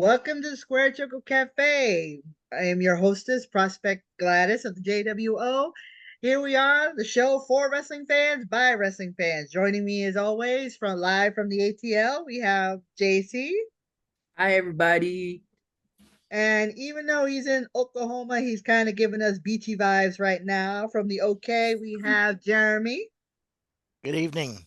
Welcome to the Square Circle Cafe. I am your hostess, Prospect Gladys of the JWO. Here we are, the show for wrestling fans by wrestling fans. Joining me as always from live from the ATL, we have JC. Hi, everybody. And even though he's in Oklahoma, he's kind of giving us beachy vibes right now. From the OK, we have Jeremy. Good evening.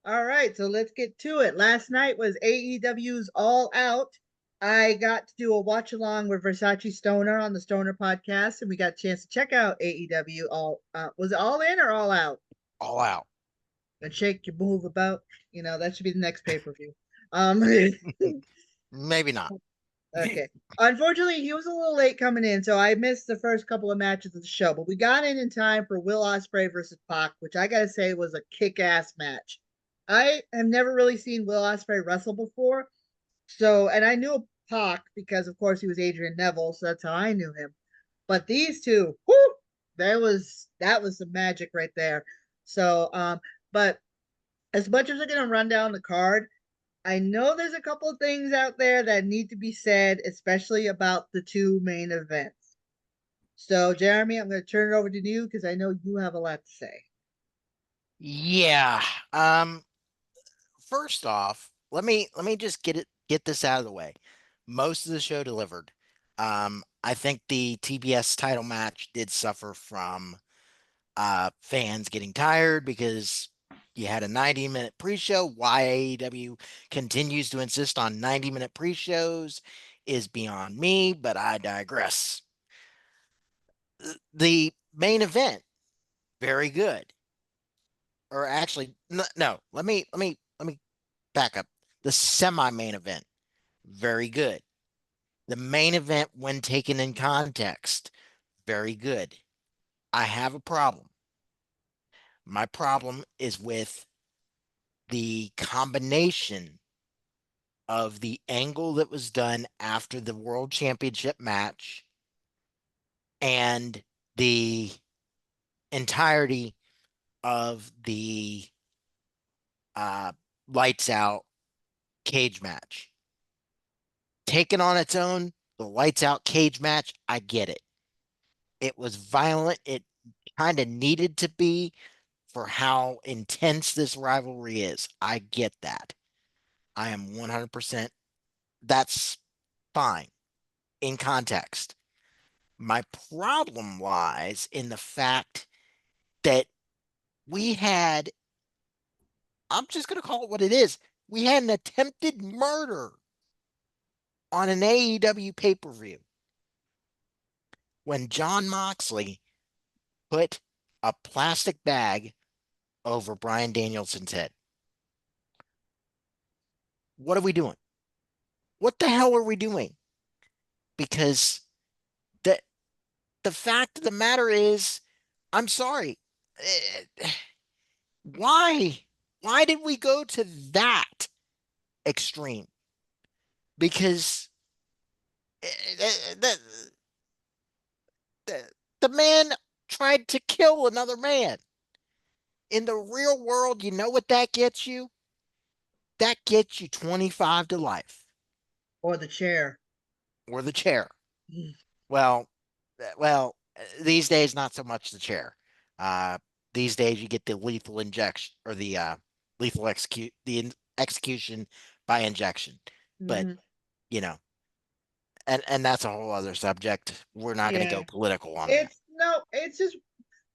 All right, so let's get to it. Last night was AEW's All Out. I got to do a watch along with Versace Stoner on the Stoner podcast, and we got a chance to check out AEW All. Was it All In or All Out? All out. And shake your move about. That should be the next pay per view. Um, Maybe not. okay. Unfortunately, he was a little late coming in, so I missed the first couple of matches of the show. But we got in time for Will Ospreay versus Pac, which I gotta say was a kick-ass match. I have never really seen Will Ospreay wrestle before, so and I knew Pac because of course he was Adrian Neville, so that's how I knew him. But these two, whoo, that was some magic right there. So, but as much as we're gonna run down the card, I know there's a couple of things out there that need to be said, especially about the two main events. So, Jeremy, I'm going to turn it over to you because I know you have a lot to say. Yeah. Um, First off, let me just get this out of the way. Most of the show delivered. I think the TBS title match did suffer from fans getting tired because you had a 90-minute pre-show. Why AEW continues to insist on 90-minute pre-shows is beyond me, but I digress. The main event, very good. Or actually, no. Let me back up. The semi-main event, very good. The main event, when taken in context, very good. I have a problem. My problem is with the combination of the angle that was done after the World Championship match and the entirety of the uh, lights out cage match. Taken on its own, the lights out cage match, I get it. It was violent. It kind of needed to be for how intense this rivalry is. I get that. I am 100%. That's fine in context. My problem lies in the fact that we had, I'm just going to call it what it is. We had an attempted murder on an AEW pay per view when John Moxley put a plastic bag over Brian Danielson's head. What are we doing? What the hell are we doing? Because the the fact of the matter is, I'm sorry. Why? Why did we go to that extreme? Because the, the, the man tried to kill another man. In the real world, you know what that gets you? That gets you 25 to life Or the chair. or the chair. Well, these days not so much the chair. Uh, these days you get the lethal injection or the lethal execution by injection. But Mm-hmm. you know, and that's a whole other subject. We're not going to Yeah. go political on that. It's just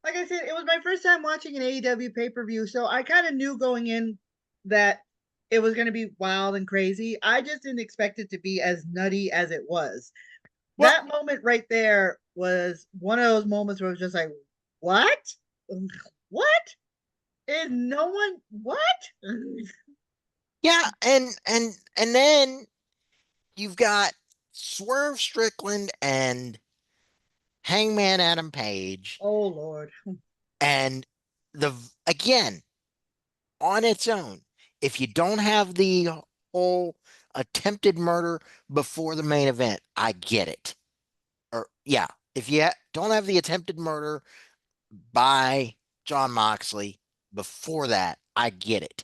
like I said, it was my first time watching an AEW pay per view, so I kind of knew going in that it was going to be wild and crazy. I just didn't expect it to be as nutty as it was. Well, That moment right there was one of those moments where it was just like, what? What? Is no one what? yeah, and then you've got Swerve Strickland and Hangman Adam Page, Oh Lord. and the again on its own. If you don't have the whole attempted murder before the main event, I get it. Or yeah, if you don't have the attempted murder by John Moxley before that, I get it.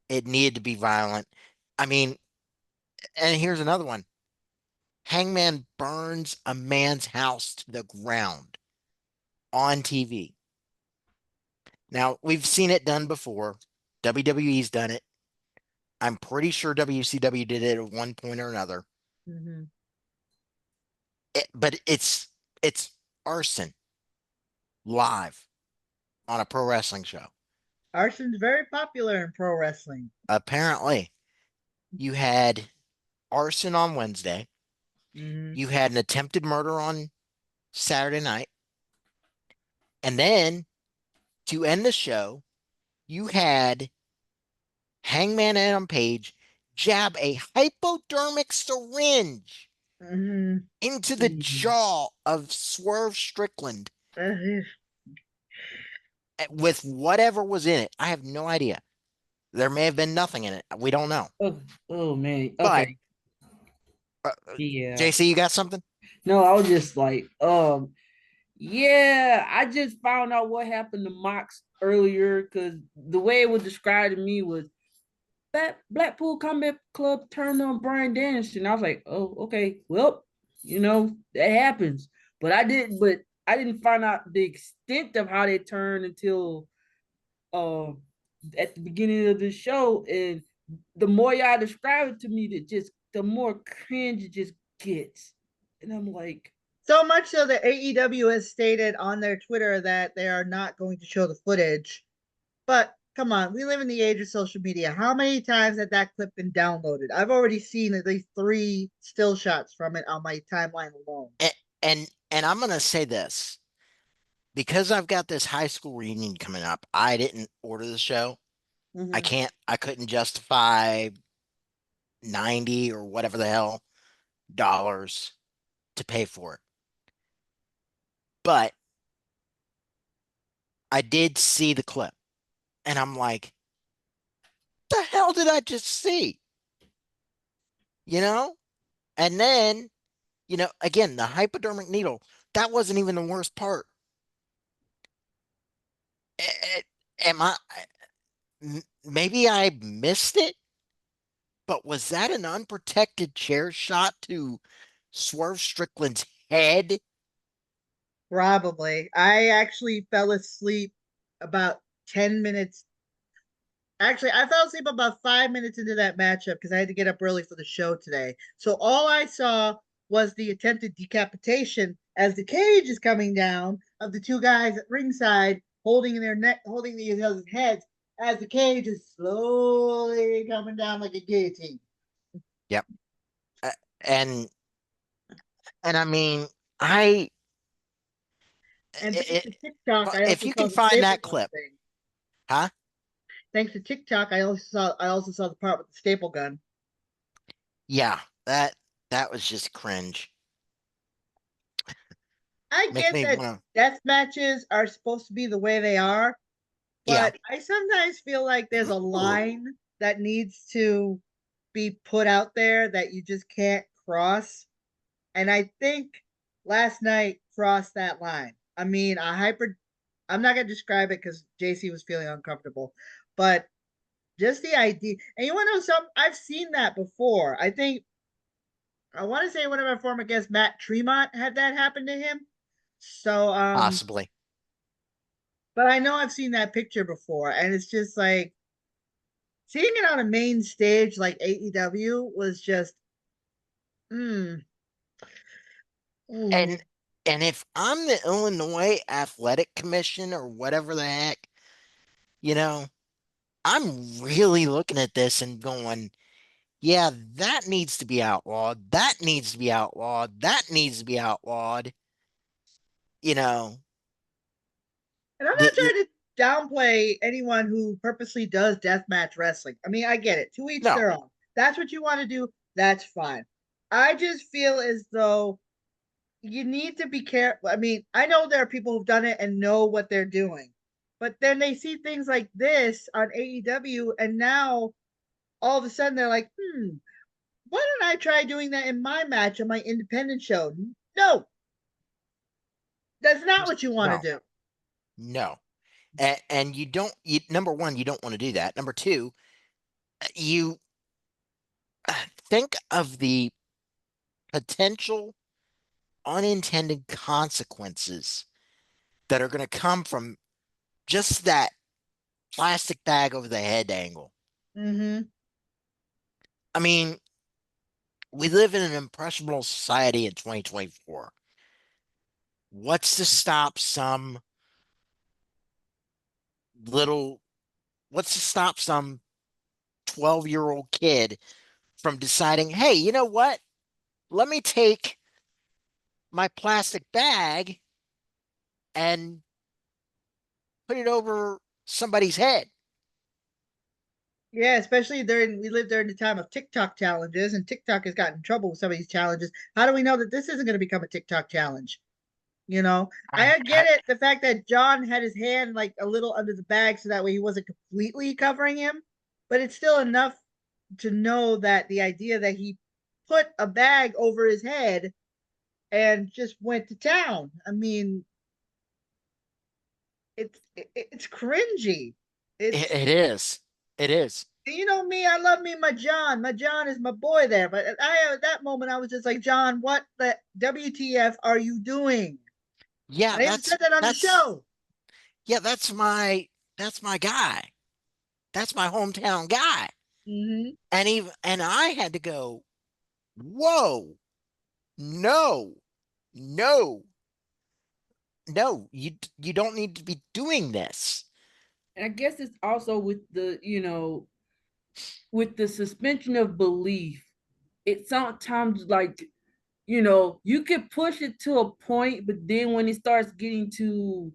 It needed to be violent. I mean, And here's another one. Hangman burns a man's house to the ground on TV. Now, we've seen it done before. WWE's done it. I'm pretty sure WCW did it at one point or another. Mm-hmm. But it's arson live on a pro wrestling show. Arson's very popular in pro wrestling. Apparently, you had arson on Wednesday. Mm-hmm. You had an attempted murder on Saturday night. And then to end the show, you had Hangman Adam Page jab a hypodermic syringe Mm-hmm. into the jaw of Swerve Strickland with whatever was in it. I have no idea. There may have been nothing in it. We don't know. Oh man. But Okay. Yeah. JC, you got something? No, I was just like, yeah, I just found out what happened to Mox earlier because the way it was described to me was that Blackpool Combat Club turned on Brian Danielson. I was like, oh, okay, well, that happens. But I didn't find out the extent of how they turned until at the beginning of the show. And the more y'all describe it to me, the more cringe it just gets. And I'm like, so much so that AEW has stated on their Twitter that they are not going to show the footage. But come on, we live in the age of social media. How many times had that clip been downloaded? I've already seen at least 3 still shots from it on my timeline alone. And I'm gonna say this. Because I've got this high school reunion coming up, I didn't order the show. Mm-hmm. I couldn't justify 90 or whatever the hell dollars to pay for it. But I did see the clip and I'm like, the hell did I just see? And then, again, the hypodermic needle, that wasn't even the worst part. Am I, maybe I missed it, but was that an unprotected chair shot to Swerve Strickland's head? Probably. I actually fell asleep about 10 minutes. Actually, I fell asleep about 5 minutes into that matchup because I had to get up early for the show today. So all I saw was the attempted decapitation as the cage is coming down of the 2 guys at ringside holding their neck, holding each other's heads as the cage is slowly coming down like a guillotine. Yep. And I mean, I And thanks to TikTok, I if also you saw can the find staple that gun clip, thing. huh? Thanks to TikTok, I also saw the part with the staple gun. Yeah, that was just cringe. I Makes get me that want to. death matches are supposed to be the way they are, Yeah. but I sometimes feel like there's a line that needs to be put out there that you just can't cross. And I think last night crossed that line. I mean, I'm not going to describe it because JC was feeling uncomfortable, but just the idea. And you want to know something? I've seen that before. I want to say one of our former guests, Matt Tremont, had that happen to him. So, Possibly. but I know I've seen that picture before, and it's just like seeing it on a main stage like AEW was just, mm, And mm. if I'm the Illinois Athletic Commission or whatever the heck, you know, I'm really looking at this and going, yeah, that needs to be outlawed. That needs to be outlawed. That needs to be outlawed. You know, And I'm the, not trying to downplay anyone who purposely does deathmatch wrestling. I mean, I get it. To each no, their own. That's what you want to do. That's fine. I just feel as though you need to be careful. I mean, I know there are people who've done it and know what they're doing, but then they see things like this on AEW, and now all of a sudden they're like, why don't I try doing that in my match on my independent show? No, that's not what you want to no, do. no. And number one, you don't want to do that. Number two, you think of the potential unintended consequences that are going to come from just that plastic bag over the head angle. Mm-hmm. I mean, we live in an impressionable society in 2024. What's to stop some little, what's to stop some 12-year-old kid from deciding, hey, you know what? Let me take my plastic bag and put it over somebody's head. Yeah, especially we live during the time of TikTok challenges, and TikTok has gotten in trouble with some of these challenges. How do we know that this isn't going to become a TikTok challenge? You know, I get it. The fact that John had his hand like a little under the bag so that way he wasn't completely covering him, but it's still enough to know that the idea that he put a bag over his head and just went to town. I mean, it's cringy. It's It is. It is. you know me, I love me my John. My John is my boy there. But at that moment I was just like, John, what the WTF are you doing? Yeah, And I even said that on the show. yeah, that's my guy. That's my hometown guy. Mm-hmm. And I had to go, whoa, no, no, no, you don't need to be doing this. And I guess it's also with with the suspension of belief. It sometimes like, you could push it to a point, but then when it starts getting to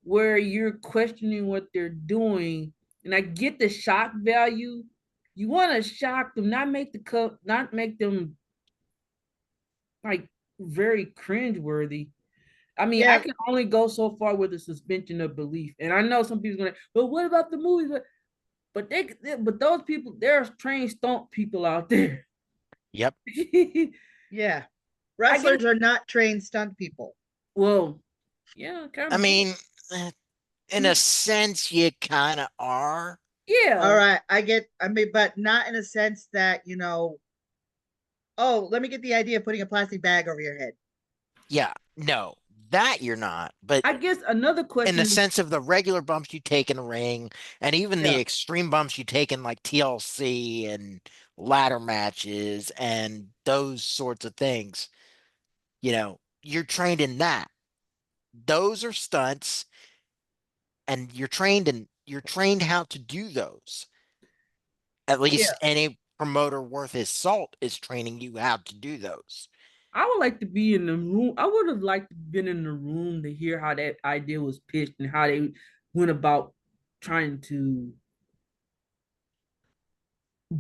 where you're questioning what they're doing, and I get the shock value, you want to shock them, not make them like very cringeworthy. I mean, I Yeah, can only go so far with the suspension of belief, and I know some people are gonna, but what about the movies? But those people, there's trained stunt people out there. Yep. yeah. I guess. Wrestlers are not trained stunt people. Well, yeah, kind I of. mean, in a sense, you kind of are. All Yeah, right, I mean, but not in a sense that, oh, let me get the idea of putting a plastic bag over your head. Yeah, no, that you're not. But I guess another in the question is, sense of the regular bumps you take in a ring, and even the Yeah. extreme bumps you take in like TLC and ladder matches and those sorts of things, you're trained in that. Those are stunts, and you're trained how to do those. At Yeah. least any promoter worth his salt is training you how to do those. I would like to be in the room. I would have liked to been in the room to hear how that idea was pitched and how they went about trying to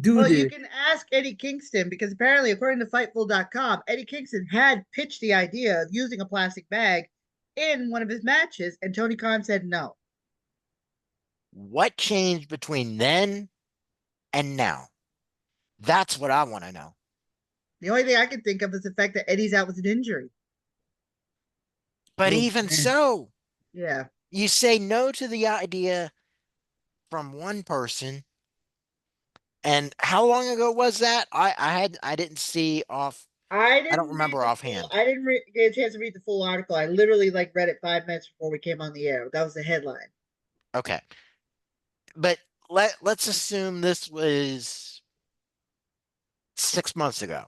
do Well, you this. can ask Eddie Kingston because apparently, according to Fightful.com, Eddie Kingston had pitched the idea of using a plastic bag in one of his matches, and Tony Khan said no. What changed between then and now? That's what I want to know. The only thing I can think of is the fact that Eddie's out with an injury. But Oh even man. so, Yeah. you say no to the idea from one person. And how long ago was that? I didn't see off. I don't remember offhand. I didn't get a chance to read the full article. I literally like read it 5 minutes before we came on the air. That was the headline. Okay. But let's assume this was 6 months ago.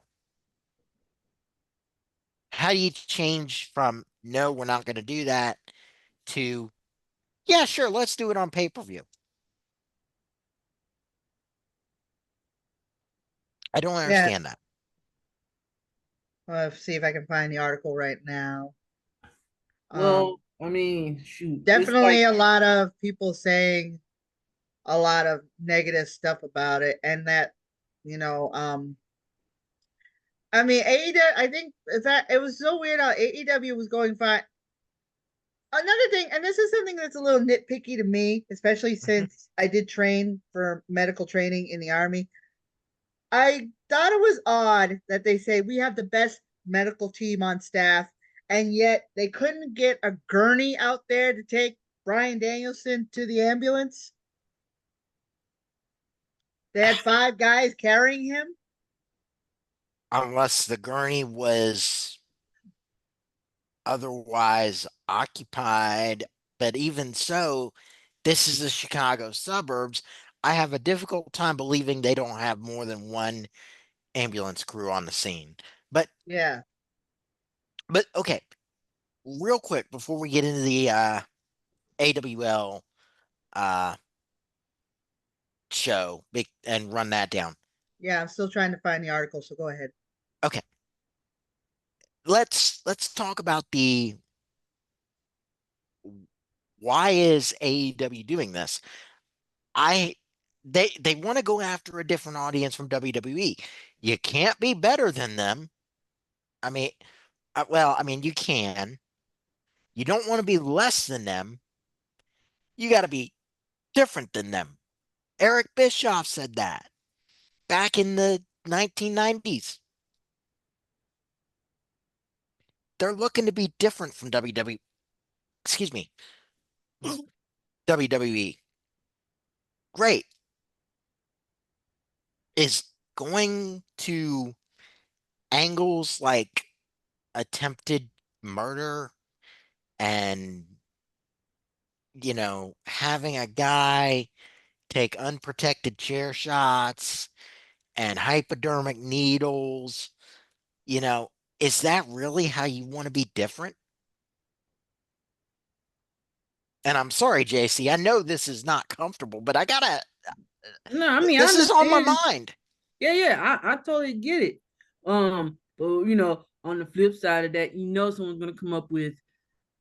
How do you change from no, we're not going to do that to yeah, sure, let's do it on pay-per-view? I don't Yeah. understand that. Let's see if I can find the article right now. Well, I mean, shoot, it's Definitely like a lot of people saying a lot of negative stuff about it, and that you know, I mean, AEW. I think that it was so weird how AEW was going fine. Another thing, and this is something that's a little nitpicky to me, especially Mhm. since I did train for medical training in the army. I thought it was odd that they say we have the best medical team on staff, and yet they couldn't get a gurney out there to take Brian Danielson to the ambulance. They had 5 guys carrying him. unless the gurney was otherwise occupied. But even so, this is the Chicago suburbs. I have a difficult time believing they don't have more than one ambulance crew on the scene. But Yeah. okay, real quick before we get into the AWL uh show and run that down. Yeah, I'm still trying to find the article, so go ahead. Okay. Let's talk about the why is AEW doing this? They want to go after a different audience from WWE. You can't be better than them. I mean, well, I mean you can. You don't want to be less than them. You got to be different than them. Eric Bischoff said that back in the 1990s. They're looking to be different from WWE. Excuse me, WWE. Great. Is going to angles like attempted murder and having a guy take unprotected chair shots and hypodermic needles, you know, is that really how you want to be different? And I'm sorry, JC, I know this is not comfortable, but I gotta, No, I mean, I this is on my understand. mind. Yeah, I totally get it. But on the flip side of that, someone's gonna come up with,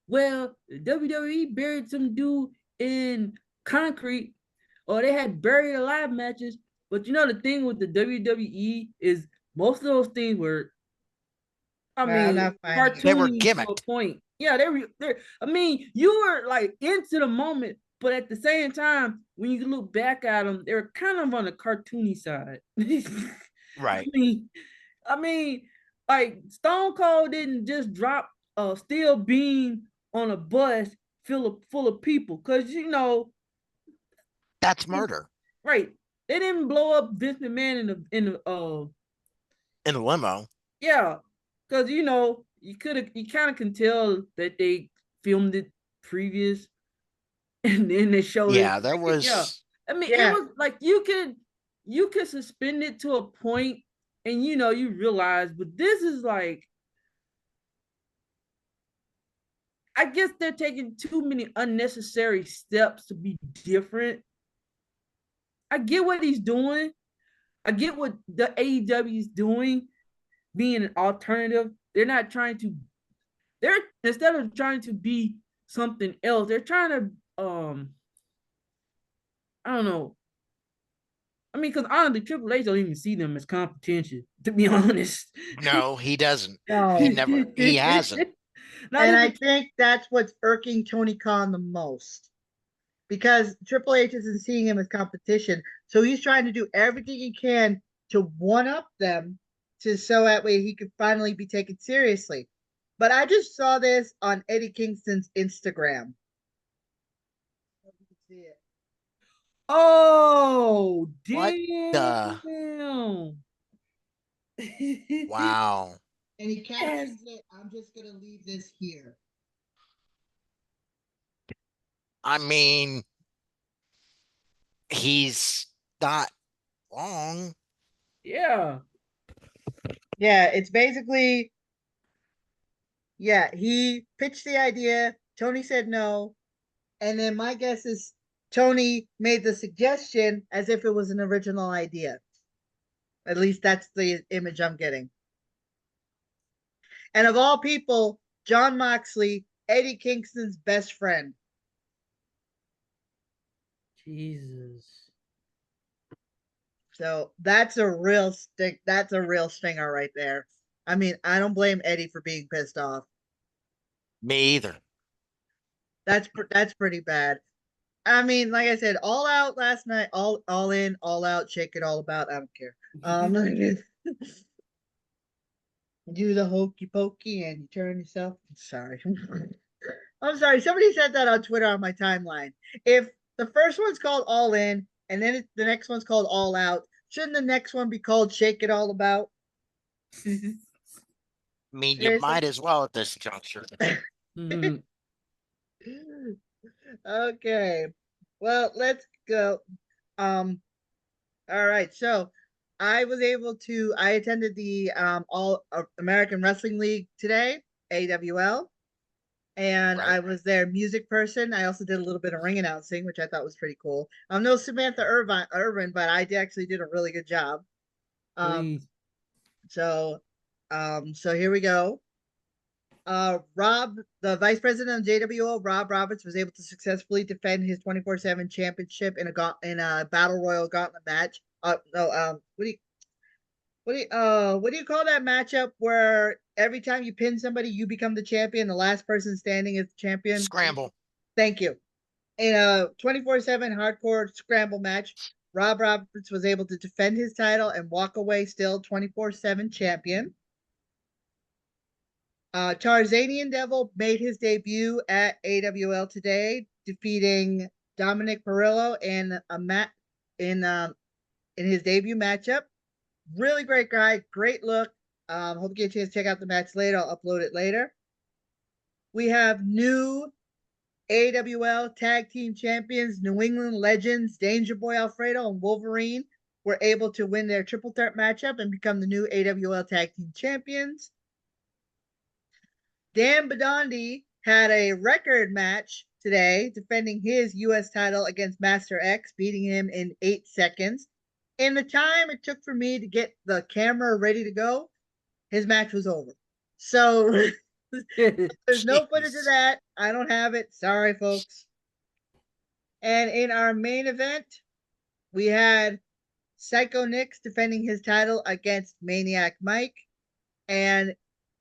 well, WWE buried some dude in concrete, or they had buried alive matches. But the thing with the WWE is most of those things were, I I'm mean, not finding it. They were cartoony to a gimmicked. point. Yeah, they. I mean, you were like into the moment, but at the same time, when you look back at them, they were kind of on the cartoony side. Right. mean, I mean, like Stone Cold didn't just drop a steel beam on a bus full of people, because That's murder. right, they didn't blow up Vince McMahon in the In a limo. yeah, because you kind of can tell that they filmed it previous, and then they showed it Yeah, there second. Yeah, was. I mean, it Yeah. was like you could suspend it to a point, and you realize, but this is like, I guess they're taking too many unnecessary steps to be different. I get what he's doing. I get what the AEW is doing, being an alternative. They're not trying to. They're instead of trying to be something else, they're trying to I don't know. I mean, because honestly, Triple H don't even see them as competition, to be honest. No, he doesn't. He No. never, he hasn't. Not And even. I think that's what's irking Tony Khan the most. Because Triple H isn't seeing him as competition. So he's trying to do everything he can to one up them so that way he could finally be taken seriously. But I just saw this on Eddie Kingston's Instagram. Oh, What the? damn. Wow. And he captions it, I'm just going to leave this here. I mean, he's not wrong. Yeah. Yeah, it's basically, yeah, he pitched the idea. Tony said no. And then my guess is Tony made the suggestion as if it was an original idea. At least that's the image I'm getting. And of all people, John Moxley, Eddie Kingston's best friend. Jesus. So that's a real stick. That's a real stinger right there. I mean, I don't blame Eddie for being pissed off. Me either. That's pretty bad. I mean, like I said, all out last night, all in, all out, shake it all about. I don't care. Do the hokey pokey and you turn yourself. Sorry. I'm sorry. Somebody said that on Twitter on my timeline. If the first one's called All In and then the next one's called All Out, shouldn't the next one be called Shake It All About? I mean, you Seriously? might as well at this juncture. Mhm. Okay. Well, let's go. Um, all right. So I attended the All American Wrestling League today, AWL, and Right. I was their music person. I also did a little bit of ring announcing, which I thought was pretty cool. I'm no Samantha Irvin, but actually did a really good job. Um, Please. so, so here we go. Rob, the vice president of JWO, Rob Roberts, was able to successfully defend his 24/7 championship in a battle royal gauntlet match. No, what do you call that matchup where every time you pin somebody, you become the champion, the last person standing is the champion? Scramble. Thank you. In a 24/7 hardcore scramble match, Rob Roberts was able to defend his title and walk away still 24/7 champion. Tarzanian Devil made his debut at AWL today, defeating Dominic Perillo in a in his debut matchup. Really great guy, great look. Hope you get a chance to check out the match later. I'll upload it later. We have new AWL Tag Team Champions, New England Legends, Danger Boy Alfredo and Wolverine were able to win their triple threat matchup and become the new AWL Tag Team Champions. Dan Bedondi had a record match today, defending his U.S. title against Master X, beating him in 8 seconds. In the time it took for me to get the camera ready to go, his match was over. So there's no footage of Jeez. that. I don't have it. Sorry, folks. And in our main event, we had Psycho Nix defending his title against Maniac Mike. And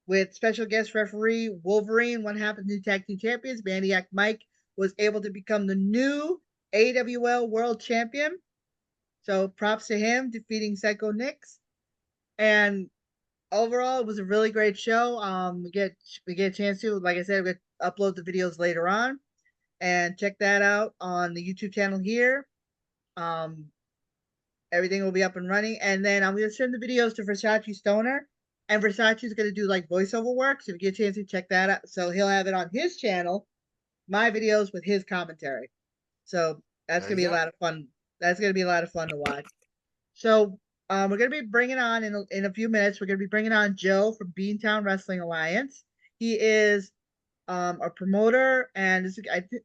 with special guest referee Wolverine, one half of the new tag team champions, Maniac Mike was able to become the new AWL World Champion. So props to him defeating Psycho Nix. And overall, it was a really great show. We get a chance to, like I said, we upload the videos later on and check that out on the YouTube channel here. Um, Everything will be up and running, and then I'm gonna send the videos to Versace Stoner, and Versace's gonna do like voiceover work. So if you get a chance to check that out, so he'll have it on his channel, my videos with his commentary. So that's There gonna be you a go. lot of fun. That's gonna be a lot of fun to watch. So we're gonna be bringing on in a few minutes. We're gonna be bringing on Joe from Beantown Wrestling Alliance. He is a promoter, and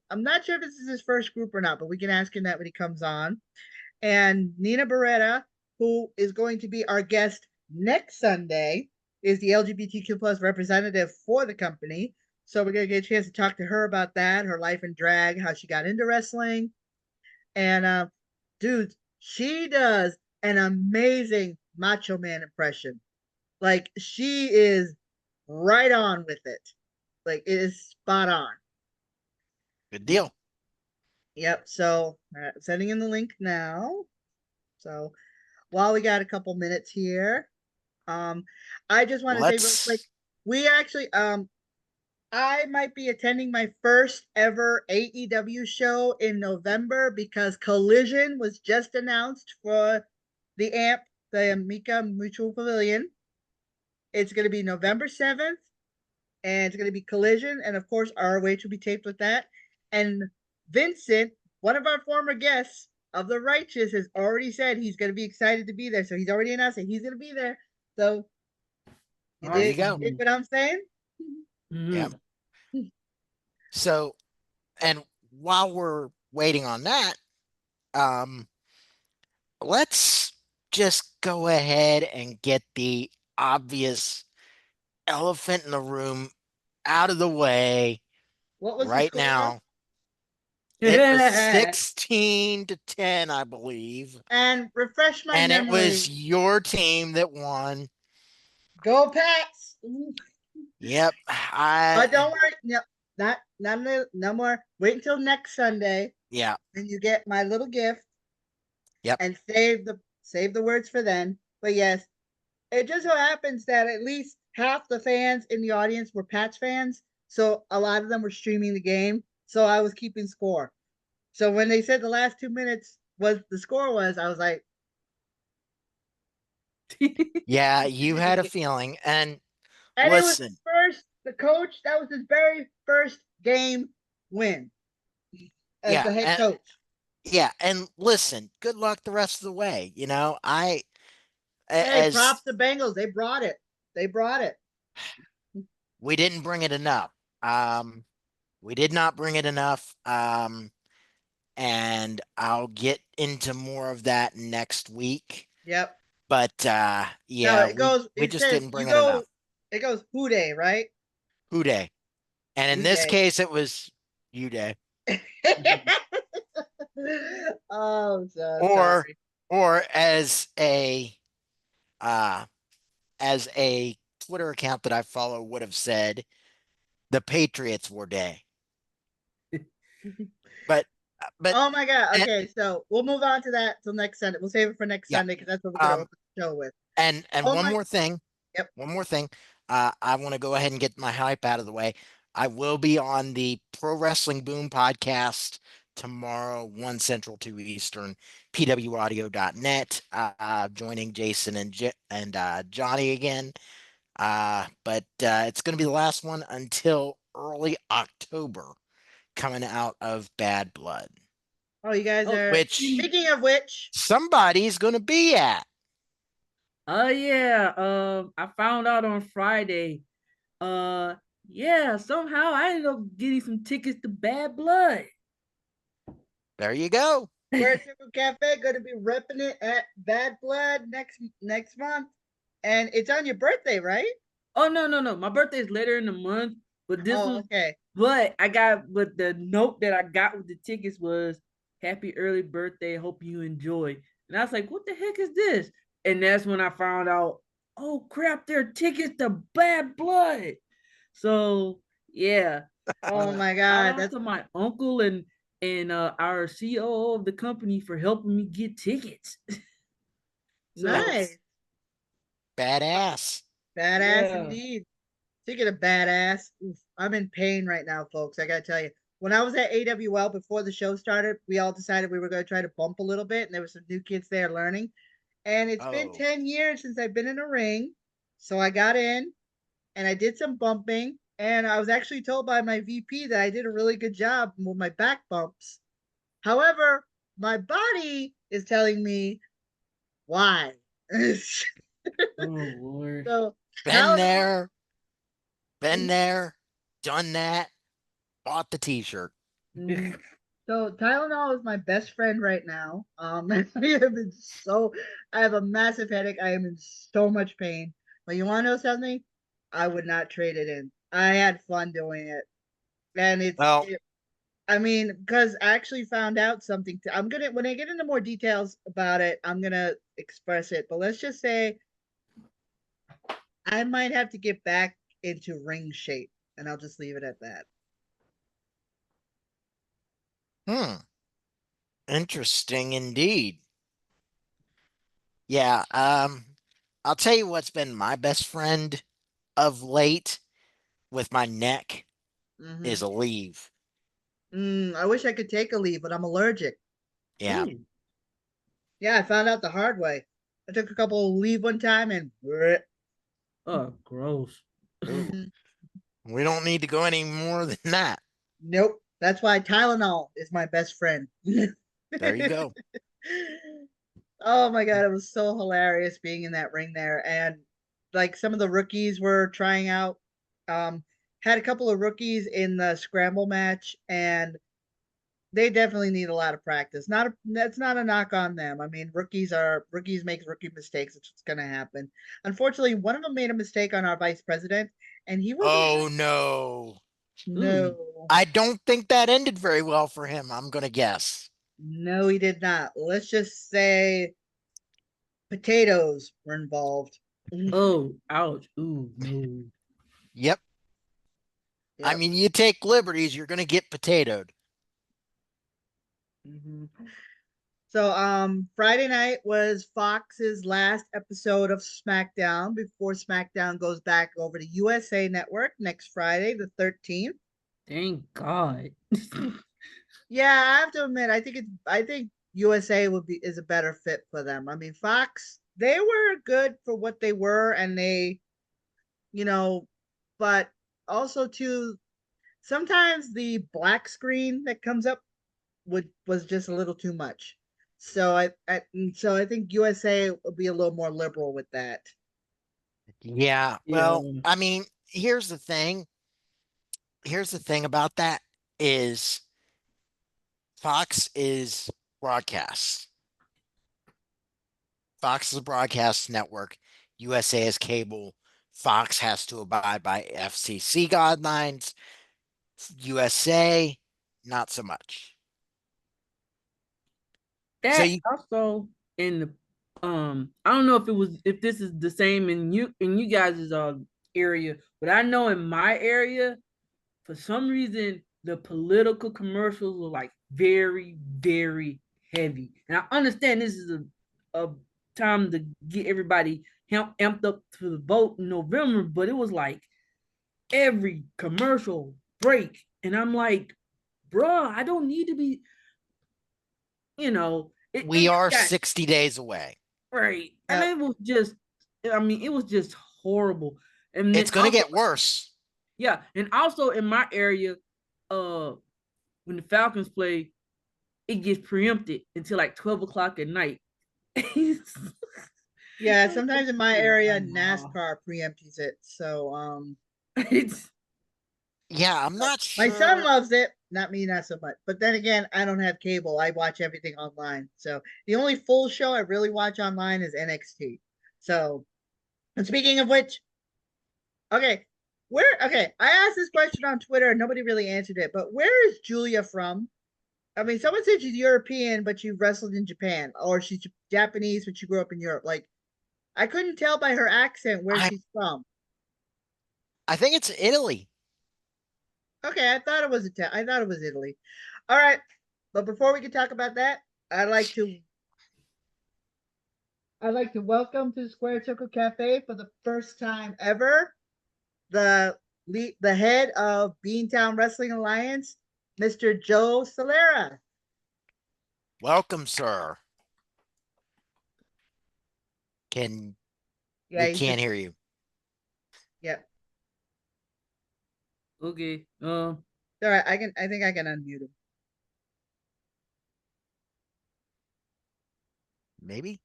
I'm not sure if this is his first group or not, but we can ask him that when he comes on. And Nina Beretta, who is going to be our guest next Sunday, is the LGBTQ plus representative for the company. So we're gonna get a chance to talk to her about that, her life in drag, how she got into wrestling, and dude, she does an amazing Macho Man impression. Like she is right on with it. Like it is spot on. Good deal. Yep. So sending in the link now. So while we got a couple minutes here, um, I just want to say real quick, Let's. we actually I might be attending my first ever AEW show in November because Collision was just announced for the AMP, the Amica Mutual Pavilion. It's going to be November 7th, and it's going to be Collision, and of course, ROH will be taped with that. And Vincent, one of our former guests of The Righteous, has already said he's going to be excited to be there. So he's already announced that he's going to be there. So you There you did, go. what I'm saying? Yeah. Mhm. So, and while we're waiting on that, um, let's just go ahead and get the obvious elephant in the room out of the way What was the right score? now. It was 16-10, I believe. And refresh my And it was memory. your team that won. Go Pats! Yep. But don't worry, no, no more. Wait until next Sunday, Yeah. and you get my little gift, Yep. and save the words for then. But yes, it just so happens that at least half the fans in the audience were Pats fans, so a lot of them were streaming the game. So I was keeping score. So when they said the last 2 minutes was the score was, I was like, Yeah, you had a feeling. And And it was listen, the coach, that was his very first game win as yeah, the head coach. and listen, good luck the rest of the way. Hey, As props to Bengals. They brought it. They brought it. we didn't bring it enough. We did not bring it enough. And I'll get into more of that next week. Yep. But No, yeah, we it just says didn't you bring it enough. go, it goes Who Day, right? Who Day. And in Who this Day. case, it was you day. Oh, so Or sorry. or uh as a Twitter account that I follow would have said, the Patriots were day. But but Oh my God. and, Okay, so we'll move on to that till next Sunday. We'll save it for next yeah. Sunday because that's what we're gonna Um open the show with. and Oh one my. more thing. Yep. One more thing. I want to go ahead and get my hype out of the way. I will be on the Pro Wrestling Boom podcast tomorrow, 1 Central, 2 Eastern, pwaudio.net, joining Jason and Johnny again. But it's going to be the last one until early October, coming out of Bad Blood, Oh, you guys Oh, are. which Speaking of which, somebody's going to be at. oh yeah. I found out on Friday. Yeah, somehow I ended up getting some tickets to Bad Blood. There you go. we're at Triple Cafe going to be repping it at Bad Blood next month, and it's on your birthday, right? Oh no. My birthday is later in the month, but this Oh, was okay. but the note that I got with the tickets was happy early birthday, hope you enjoy. And I was like, what the heck is this? And that's when I found out, oh crap, there are tickets to Bad Blood. So yeah. Oh my Shout God, out that's to my uncle and our CEO of the company for helping me get tickets. So nice. Badass. Badass yeah. indeed. Speaking of badass, oof, I'm in pain right now, folks. I gotta tell you. When I was at AWL before the show started, we all decided we were going to try to bump a little bit, and there were some new kids there learning. And it's been Oh. 10 years since I've been in a ring. So I got in and I did some bumping. And I was actually told by my VP that I did a really good job with my back bumps. However, my body is telling me why. Oh Lord. So Been Tylenol. there, been there, done that, bought the t-shirt. Mhm. So Tylenol is my best friend right now. I have been so I have a massive headache. I am in so much pain. But you want to know something? I would not trade it in. I had fun doing it, and Well, I mean, because I actually found out something. I'm gonna when I get into more details about it, I'm gonna express it. But let's just say I might have to get back into ring shape, and I'll just leave it at that. hmm, interesting indeed. Yeah, I'll tell you what's been my best friend of late with my neck Hmm. is a leave. I wish I could take a leave, but I'm allergic. Yeah. Ooh. Yeah, I found out the hard way. I took a couple of leave one time and bleh. Oh, gross. Ooh, Mhm. we don't need to go any more than that. Nope. That's why Tylenol is my best friend. There you go. Oh my God, it was so hilarious being in that ring there. And like some of the rookies were trying out. Um, had a couple of rookies in the scramble match, and they definitely need a lot of practice. That's not a knock on them. I mean, rookies make rookie mistakes. It's what's gonna happen. Unfortunately, one of them made a mistake on our vice president, and he was Oh no. Ooh. no, I don't think that ended very well for him, I'm gonna guess. no, he did not. Let's just say potatoes were involved. Oh, ouch. Ooh, no. Yep. I Yep. mean, you take liberties, you're gonna get potatoed. Mhm. So Friday night was Fox's last episode of SmackDown before SmackDown goes back over to USA Network next Friday, the 13th. Thank God. Yeah, I have to admit, I think USA would be is a better fit for them. I mean, Fox, they were good for what they were, and they, but also too, sometimes the black screen that comes up was just a little too much. So I think USA will be a little more liberal with that. Yeah. Yeah. Well, I mean, here's the thing. Here's the thing about that is Fox is broadcast. Fox is a broadcast network. USA is cable. Fox has to abide by FCC guidelines. USA, not so much. So That you, also in the I don't know if this is the same in you guys' area, but I know in my area, for some reason, the political commercials were like very, very heavy. And I understand this is a time to get everybody amped up to the vote in November, but it was like every commercial break. And I'm like, bruh, I don't need to be, we are got 60 days away. right. And it was just, it was just horrible. And It's then going to also, get worse. yeah. And also in my area, when the Falcons play, it gets preempted until like 12 o'clock at night. Yeah, sometimes in my area, NASCAR preempts it. So it's Yeah, I'm not my son sure. loves it. Not me, not so much. But then again, I don't have cable. I watch everything online. So the only full show I really watch online is NXT. So, and speaking of which, okay, I asked this question on Twitter and nobody really answered it. But where is Julia from? I mean, someone said she's European, but she wrestled in Japan, or she's Japanese, but she grew up in Europe. Like, I couldn't tell by her accent where she's from. I think it's Italy. Okay, I thought it was I thought it was Italy. All right, but before we can talk about that, I'd like to welcome to the Square Circle Cafe for the first time ever the head of Beantown Wrestling Alliance, Mr. Joe Salera. Welcome, sir. We can't hear you. Yep. okay. All right, I think I can unmute him. Maybe.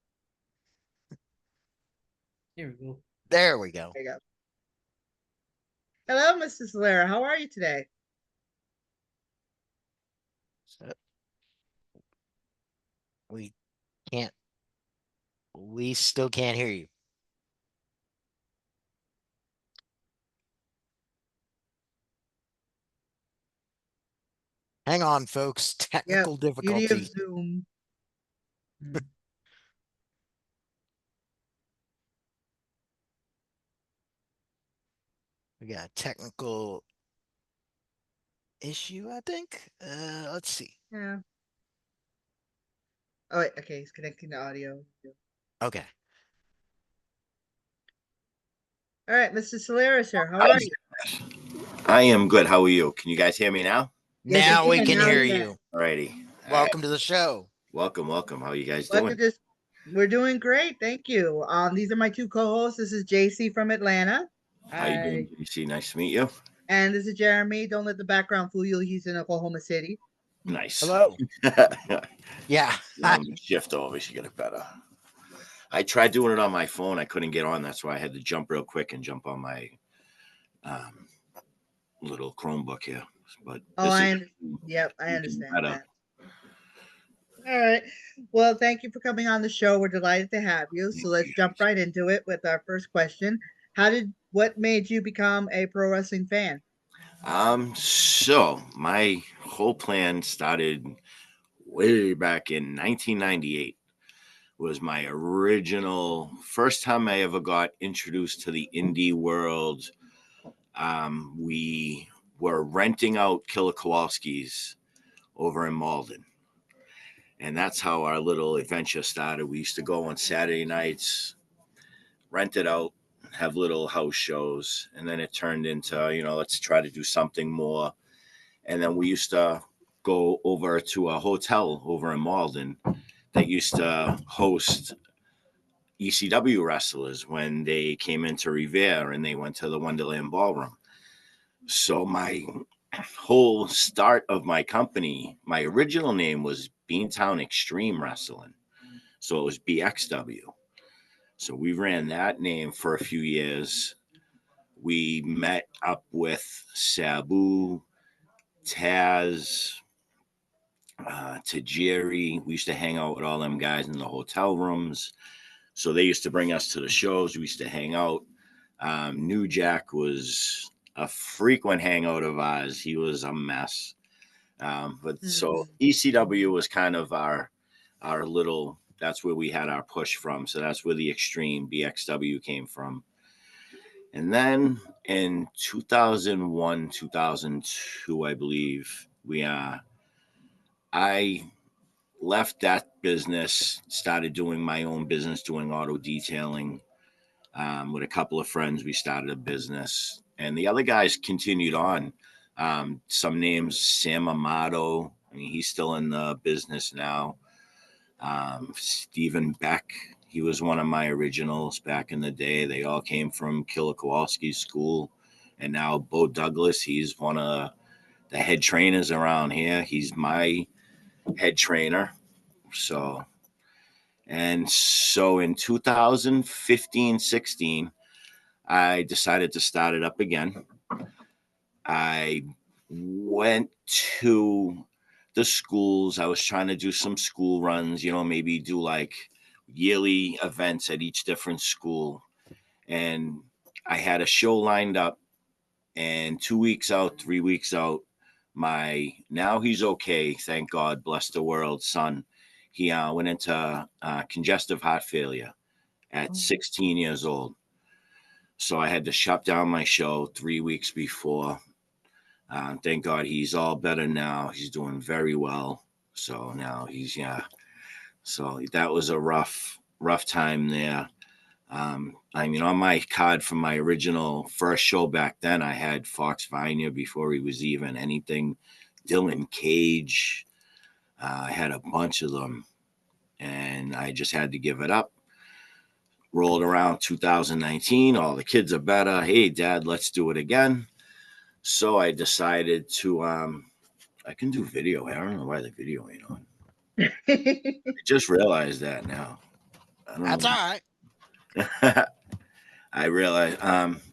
Here we go. There we go. There you go. Hello, Mr. Salera. How are you today? We can't. We still can't hear you. Hang on, folks. Technical difficulty. Beauty of Zoom. We got a technical issue, I think. Let's see. Yeah. Oh, wait, okay. He's connecting the audio. Okay. All right, Mr. Salera, sir. How are you? I am good. How are you? Can you guys hear me now? Yes, Now we can. can Now hear we can. you. Alrighty. Welcome to the show. Welcome. How are you guys Welcome doing? We're doing great, thank you. These are my two co-hosts. This is JC from Atlanta. How you doing, JC? Nice to meet you. And this is Jeremy. Don't let the background fool you. He's in Oklahoma City. Nice. Hello. Yeah. Shift over. She get it better. I tried doing it on my phone. I couldn't get on. That's why I had to jump real quick and jump on my little Chromebook here. But I understand that. All right. Well, thank you for coming on the show. We're delighted to have you. So let's jump right into it with our first question. What made you become a pro wrestling fan? So my whole plan started way back in 1998. Was my original first time I ever got introduced to the indie world. We were renting out Killer Kowalski's over in Malden. And that's how our little adventure started. We used to go on Saturday nights, rent it out, have little house shows. And then it turned into, let's try to do something more. And then we used to go over to a hotel over in Malden that used to host ECW wrestlers when they came into Revere and they went to the Wonderland Ballroom. So my whole start of my company, my original name was Beantown Extreme Wrestling. So it was BXW. So we ran that name for a few years. We met up with Sabu, Taz, Tajiri. We used to hang out with all them guys in the hotel rooms. So they used to bring us to the shows. We used to hang out. New Jack was a frequent hangout of ours. He was a mess. So ECW was kind of our little, that's where we had our push from. So that's where the Extreme BXW came from. And then in 2001, 2002, I believe, I left that business, started doing my own business, doing auto detailing. With a couple of friends, we started a business, and the other guys continued on. Some names, Sam Amato, I mean, he's still in the business now. Stephen Beck, he was one of my originals back in the day. They all came from Killer Kowalski's school. And now Bo Douglas, he's one of the head trainers around here. He's my head trainer. So in 2015-16, I decided to start it up again. I went to the schools. I was trying to do some school runs, maybe do like yearly events at each different school. And I had a show lined up, and 2 weeks out, 3 weeks out, now he's okay, thank God, bless the world, son. He went into congestive heart failure at 16 years old. So I had to shut down my show 3 weeks before. Thank God he's all better now. He's doing very well. So now so that was a rough time there. On my card from my original first show back then, I had Fox Viner before he was even anything, Dylan Cage. I had a bunch of them, and I just had to give it up. Rolled around 2019. All the kids are better. Hey, Dad, let's do it again. So I decided to, I can do video. I don't know why the video ain't on. I just realized that now. That's all right. I realized.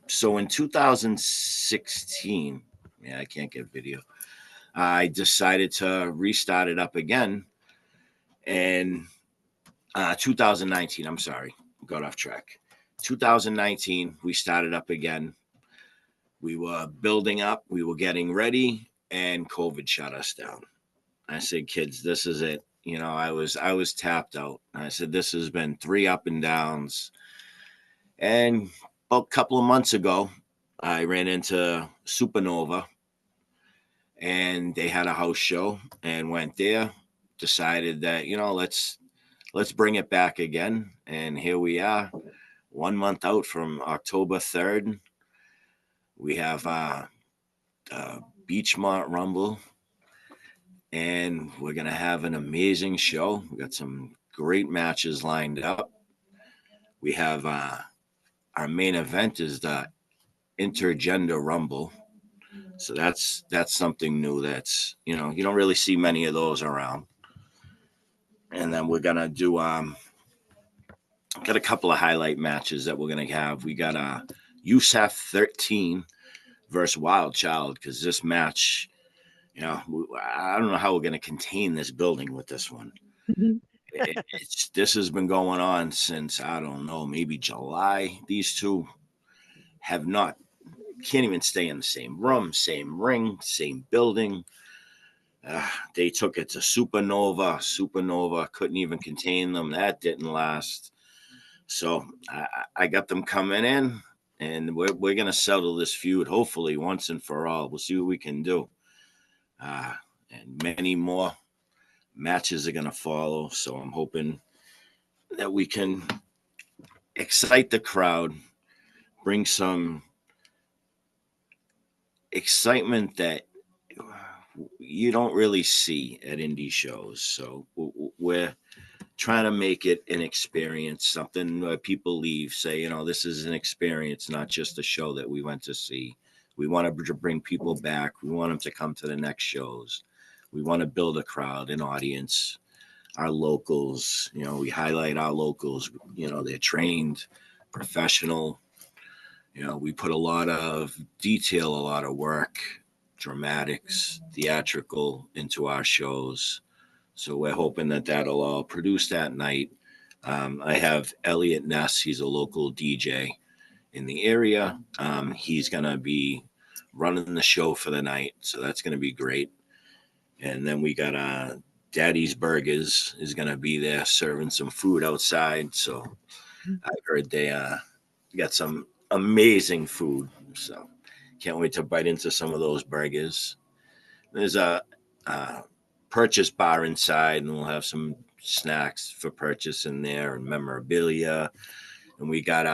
So in 2016, I can't get video. I decided to restart it up again. And 2019, I'm sorry, got off track. 2019, we started up again. We were building up, we were getting ready, and COVID shut us down. I said, kids, this is it. I was tapped out. I said, this has been 3 up and downs. And a couple of months ago, I ran into Supernova, and they had a house show, and went there, decided that, let's bring it back again. And here we are, 1 month out from October 3rd. We have Beachmont Rumble, and we're going to have an amazing show. We got some great matches lined up. We have our main event is the Intergender Rumble. So that's something new. That's, you don't really see many of those around. And then we're going to do, got a couple of highlight matches that we're going to have. We got USAF 13 versus Wild Child, because this match, I don't know how we're going to contain this building with this one. This has been going on since, I don't know, maybe July. These two can't even stay in the same room, same ring, same building. They took it to Supernova. Supernova couldn't even contain them. That didn't last. So I got them coming in, and we're going to settle this feud, hopefully, once and for all. We'll see what we can do. And many more matches are going to follow. So I'm hoping that we can excite the crowd, bring some excitement that you don't really see at indie shows. So we're trying to make it an experience, something where people leave, say, you know, this is an experience, not just a show that we went to see. We want to bring people back. We want them to come to the next shows. We want to build a crowd, an audience. Our locals, you know, we highlight our locals. You know, they're trained, professional. You know, we put a lot of detail, a lot of work, dramatics, theatrical into our shows. So we're hoping that that'll all produce that night. I have Elliot Ness. He's a local DJ in the area. He's going to be running the show for the night. So that's going to be great. And then we got Daddy's Burgers is going to be there serving some food outside. So I heard they got some amazing food. So can't wait to bite into some of those burgers. There's a purchase bar inside, and we'll have some snacks for purchase in there and memorabilia. And we got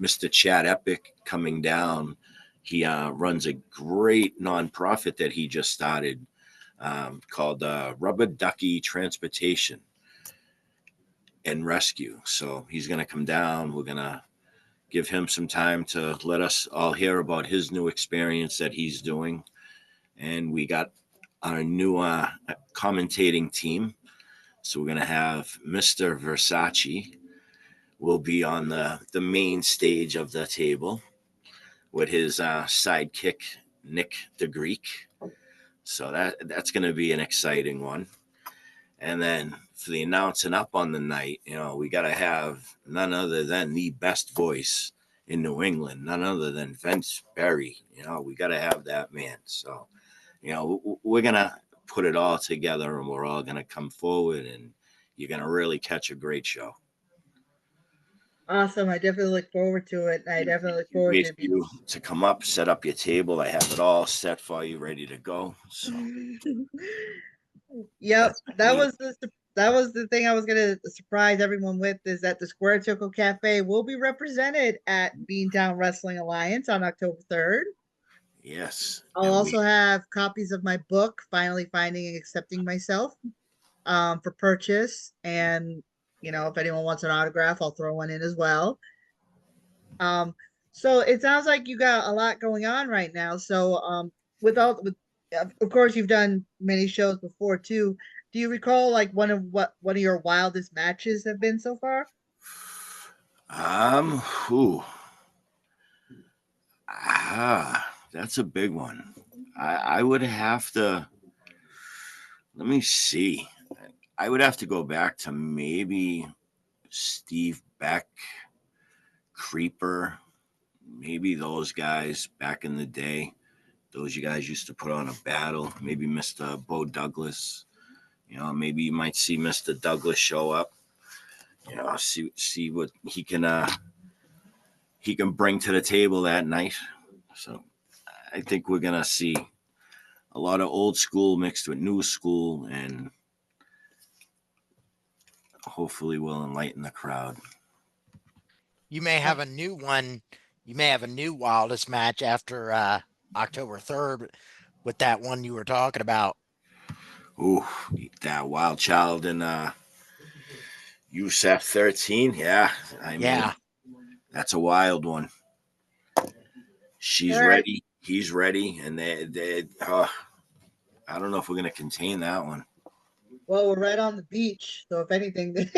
Mr. Chad Epic coming down. He runs a great nonprofit that he just started called Rubber Ducky Transportation and Rescue. So he's going to come down. We're going to give him some time to let us all hear about his new experience that he's doing. And we got our new commentating team. So we're going to have Mr. Versace will be on the main stage of the table with his sidekick, Nick the Greek. So that's going to be an exciting one. And then for the announcing up on the night, you know, we got to have none other than the best voice in New England, none other than Vince Berry. You know, we got to have that man. So, you know, we're going to put it all together, and we're all going to come forward, and you're going to really catch a great show. Awesome. I definitely look forward to it. I definitely look forward to you to come up, set up your table. I have it all set for you, ready to go. So yep, that was the thing I was gonna surprise everyone with, is that the Square Circle Cafe will be represented at Beantown Wrestling Alliance on October 3rd. Yes. I'll also have copies of my book, Finally Finding and Accepting Myself, for purchase. And, you know, if anyone wants an autograph, I'll throw one in as well. So it sounds like you got a lot going on right now. So, of course, you've done many shows before too. Do you recall like one of your wildest matches have been so far? That's a big one. I would have to, let me see. I would have to go back to maybe Steve Beck, Creeper, maybe those guys back in the day. Those you guys used to put on a battle. Maybe Mr. Bo Douglas. You know, maybe you might see Mr. Douglas show up. You know, see what he can bring to the table that night. So I think we're gonna see a lot of old school mixed with new school, and hopefully will enlighten the crowd. You may have a new one. You may have a new wildest match after October 3rd with that one you were talking about. Ooh, that Wild Child in USF 13. Yeah. I mean, that's a wild one. She's ready. He's ready. And they I don't know if we're going to contain that one. Well, we're right on the beach. So if anything, it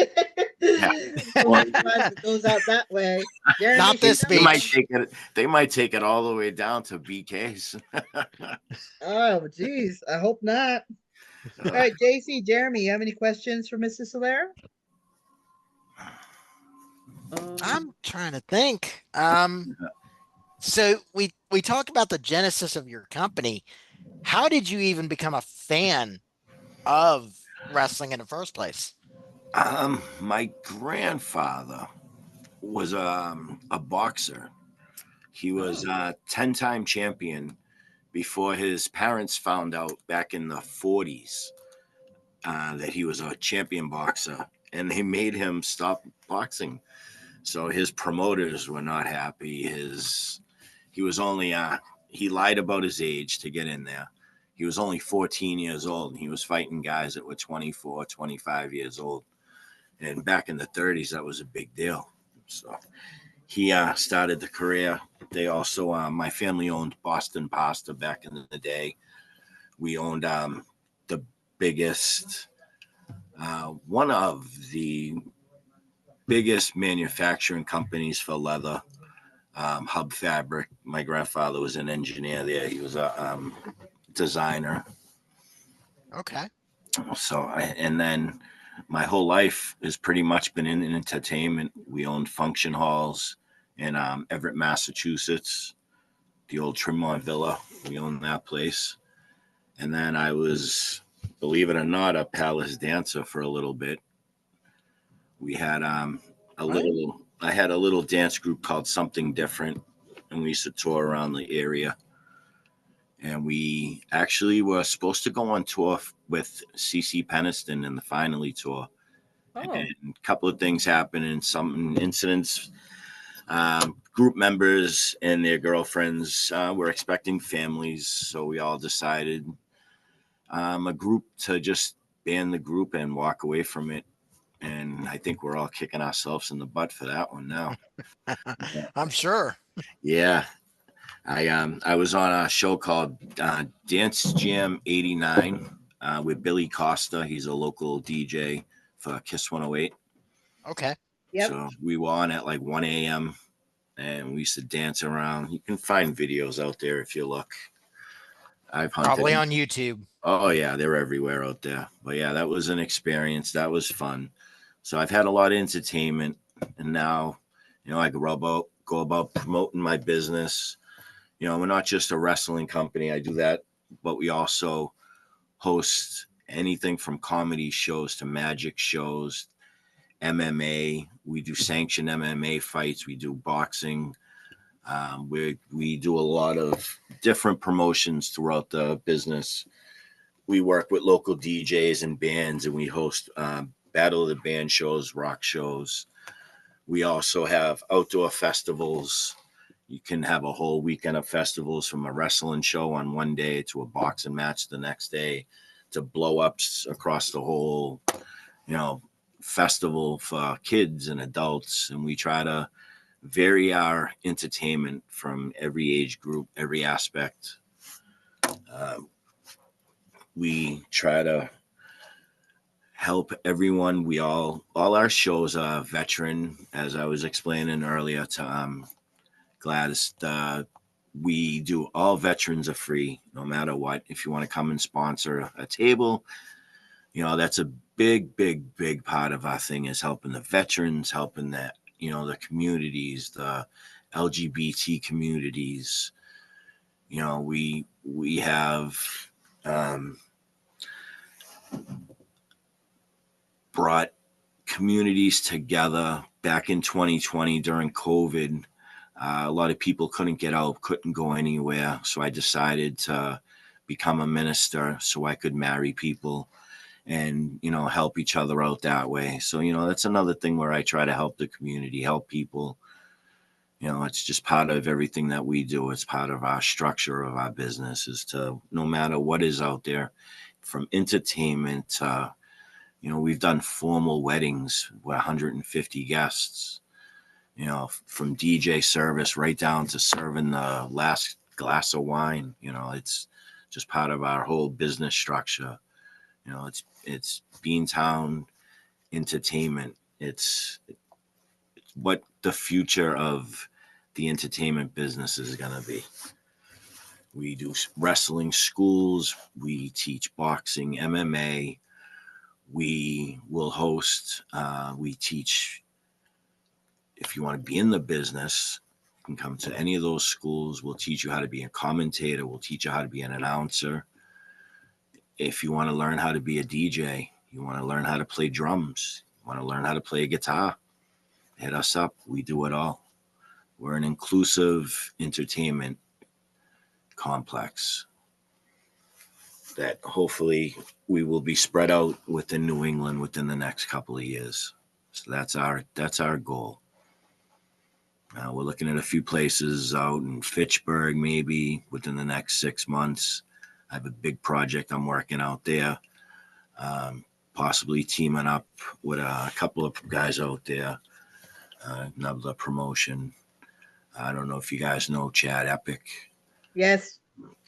goes out that way. Jeremy, not this beach. They might take it all the way down to BK's. Oh, geez. I hope not. All right, JC, Jeremy, you have any questions for Mr. Salera? I'm trying to think. So we talked about the genesis of your company. How did you even become a fan of wrestling in the first place? My grandfather was a boxer. He was a 10-time champion before his parents found out back in the 40s that he was a champion boxer, and they made him stop boxing. So his promoters were not happy. He was only he lied about his age to get in there. He was only 14 years old, and he was fighting guys that were 24, 25 years old. And back in the 30s, that was a big deal. So he started the career. They also, my family owned Boston Pasta back in the day. We owned the biggest, one of the biggest manufacturing companies for leather, Hub Fabric. My grandfather was an engineer there. He was a designer. Okay. So, and then my whole life has pretty much been in entertainment. We owned function halls in Everett, Massachusetts, the old Tremont Villa. We owned that place. And then I was, believe it or not, a palace dancer for a little bit. We had I had a little dance group called Something Different, and we used to tour around the area. And we actually were supposed to go on tour with CC Peniston in the Finally tour. Oh, And a couple of things happened and some incidents. Group members and their girlfriends were expecting families. So we all decided a group to just ban the group and walk away from it. And I think we're all kicking ourselves in the butt for that one now. I'm sure. Yeah. I was on a show called Dance Jam 89 with Billy Costa. He's a local DJ for Kiss 108. Okay. Yep. So we were on at like 1 a.m. and we used to dance around. You can find videos out there if you look. I've hunted Probably them. on YouTube. Oh yeah, they're everywhere out there. But yeah, that was an experience. That was fun. So I've had a lot of entertainment, and now, I go about promoting my business. We're not just a wrestling company. I do that, but we also host anything from comedy shows to magic shows, MMA. We do sanctioned MMA fights. We do boxing. We do a lot of different promotions throughout the business. We work with local DJs and bands, and we host Battle of the Band shows, rock shows. We also have outdoor festivals. You can have a whole weekend of festivals, from a wrestling show on one day to a boxing match the next day, to blow ups across the whole, festival for kids and adults. And we try to vary our entertainment from every age group, every aspect. We try to help everyone. All our shows are veteran, as I was explaining earlier to Gladys. We do all veterans are free, no matter what. If you want to come and sponsor a table, that's a big, big, big part of our thing, is helping the veterans, helping the communities, the LGBT communities. We have brought communities together back in 2020 during COVID. A lot of people couldn't get out, couldn't go anywhere. So I decided to become a minister so I could marry people and, help each other out that way. So, that's another thing where I try to help the community, help people. It's just part of everything that we do. It's part of our structure of our business, is to, no matter what is out there, from entertainment to, we've done formal weddings with 150 guests, from DJ service right down to serving the last glass of wine. It's just part of our whole business structure. It's Beantown Entertainment. It's what the future of the entertainment business is going to be. We do wrestling schools. We teach boxing, MMA. We will host, we teach. If you want to be in the business, you can come to any of those schools. We'll teach you how to be a commentator. We'll teach you how to be an announcer. If you want to learn how to be a DJ, you want to learn how to play drums, you want to learn how to play a guitar, hit us up. We do it all. We're an inclusive entertainment complex that hopefully we will be spread out within New England within the next couple of years. So that's our goal. We're looking at a few places out in Fitchburg, maybe within the next 6 months. I have a big project I'm working out there. possibly teaming up with a couple of guys out there, another promotion. I don't know if you guys know Chad Epic. Yes.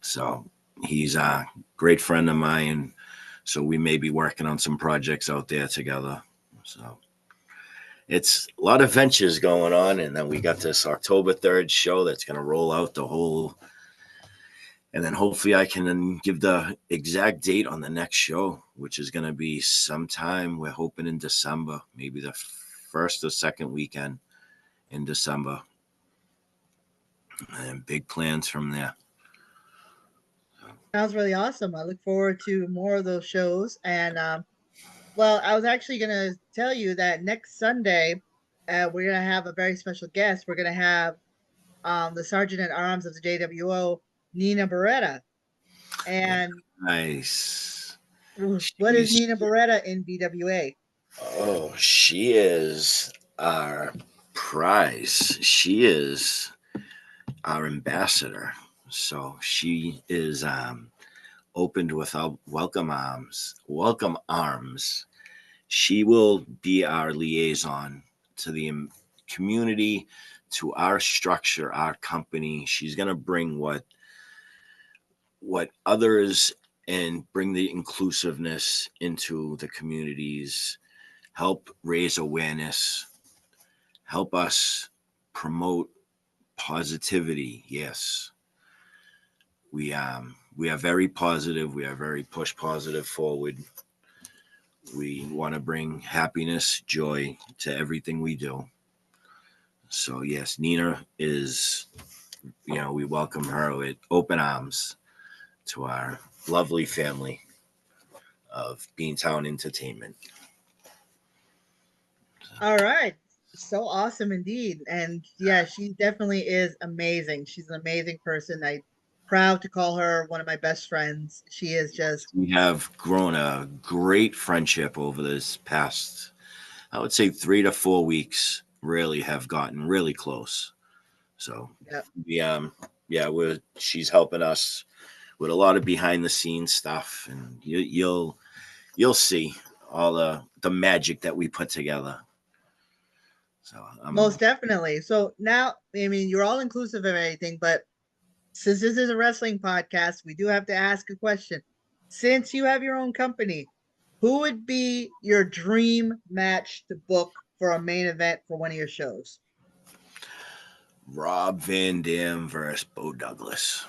So he's a great friend of mine. So we may be working on some projects out there together. So it's a lot of ventures going on. And then we got this October 3rd show that's going to roll out the whole. And then hopefully I can give the exact date on the next show, which is going to be sometime, we're hoping in December, maybe the first or second weekend in December. And big plans from there. Sounds really awesome. I look forward to more of those shows. And well, I was actually going to tell you that next Sunday, we're going to have a very special guest. We're going to have the Sergeant at Arms of the JWO, Nina Beretta. And nice. What is Nina Beretta in BWA? Oh, she is our prize. She is our ambassador. So she is opened with our welcome arms. Welcome arms. She will be our liaison to the community, to our structure, our company. She's going to bring what others and bring the inclusiveness into the communities, help raise awareness, help us promote positivity. Yes. We are very positive. We are very push positive forward. We want to bring happiness, joy to everything we do. So yes, Nina is, we welcome her with open arms to our lovely family of Beantown Entertainment. All right. So awesome indeed. And yeah, she definitely is amazing. She's an amazing person. I'm proud to call her one of my best friends. She is just. We have grown a great friendship over this past, I would say 3 to 4 weeks, really have gotten really close. So she's helping us with a lot of behind the scenes stuff, and you'll see all the magic that we put together. So Most definitely. So now, I mean, you're all inclusive of everything, but since this is a wrestling podcast, we do have to ask a question. Since you have your own company, who would be your dream match to book for a main event for one of your shows? Rob Van Dam versus Bo Douglas.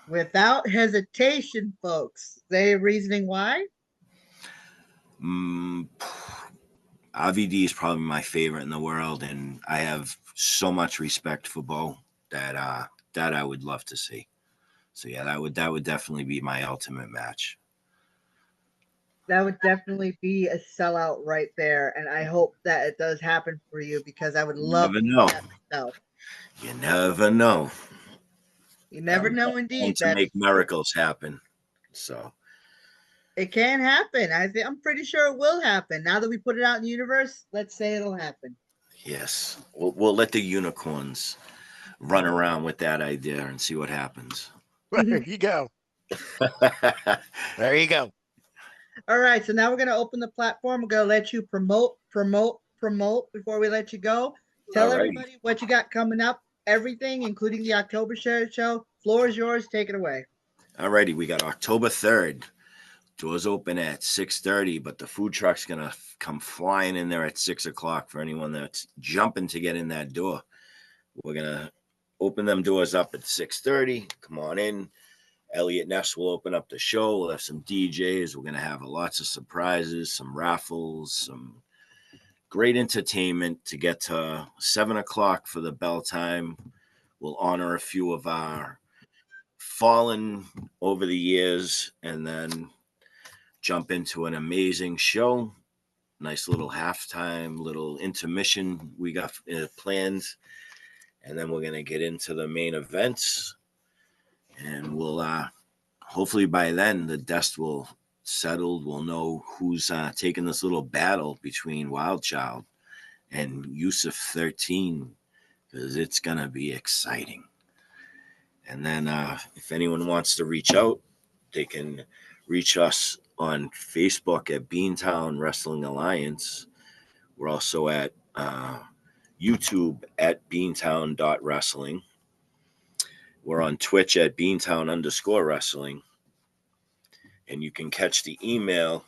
Without hesitation, folks. Say reasoning why? RVD is probably my favorite in the world, and I have so much respect for Bo that I would love to see. So yeah, that would definitely be my ultimate match. That would definitely be a sellout right there, and I hope that it does happen for you because I would love to see that myself. You never know. You never know, indeed. To make miracles happen. So it can happen. I'm pretty sure it will happen. Now that we put it out in the universe, let's say it'll happen. Yes, we'll let the unicorns run around with that idea and see what happens. There you go. There you go. All right, so now we're going to open the platform. We're going to let you promote before we let you go. Tell everybody what you got coming up, everything, including the October show. Floor is yours. Take it away. All righty, we got October 3rd. Doors open at 6:30, but the food truck's going to come flying in there at 6 o'clock for anyone that's jumping to get in that door. We're going to open them doors up at 6:30. Come on in. Elliot Ness will open up the show. We'll have some DJs. We're going to have lots of surprises, some raffles, some great entertainment to get to 7 o'clock for the bell time. We'll honor a few of our fallen over the years and then jump into an amazing show. Nice little halftime, little intermission we got planned. And then we're going to get into the main events. And we'll hopefully by then the dust will settle. We'll know who's taking this little battle between Wild Child and Yusuf 13, because it's going to be exciting. And then if anyone wants to reach out, they can reach us on Facebook at Beantown Wrestling Alliance. We're also at YouTube at beantown.wrestling. We're on Twitch at beantown_wrestling. And you can catch the email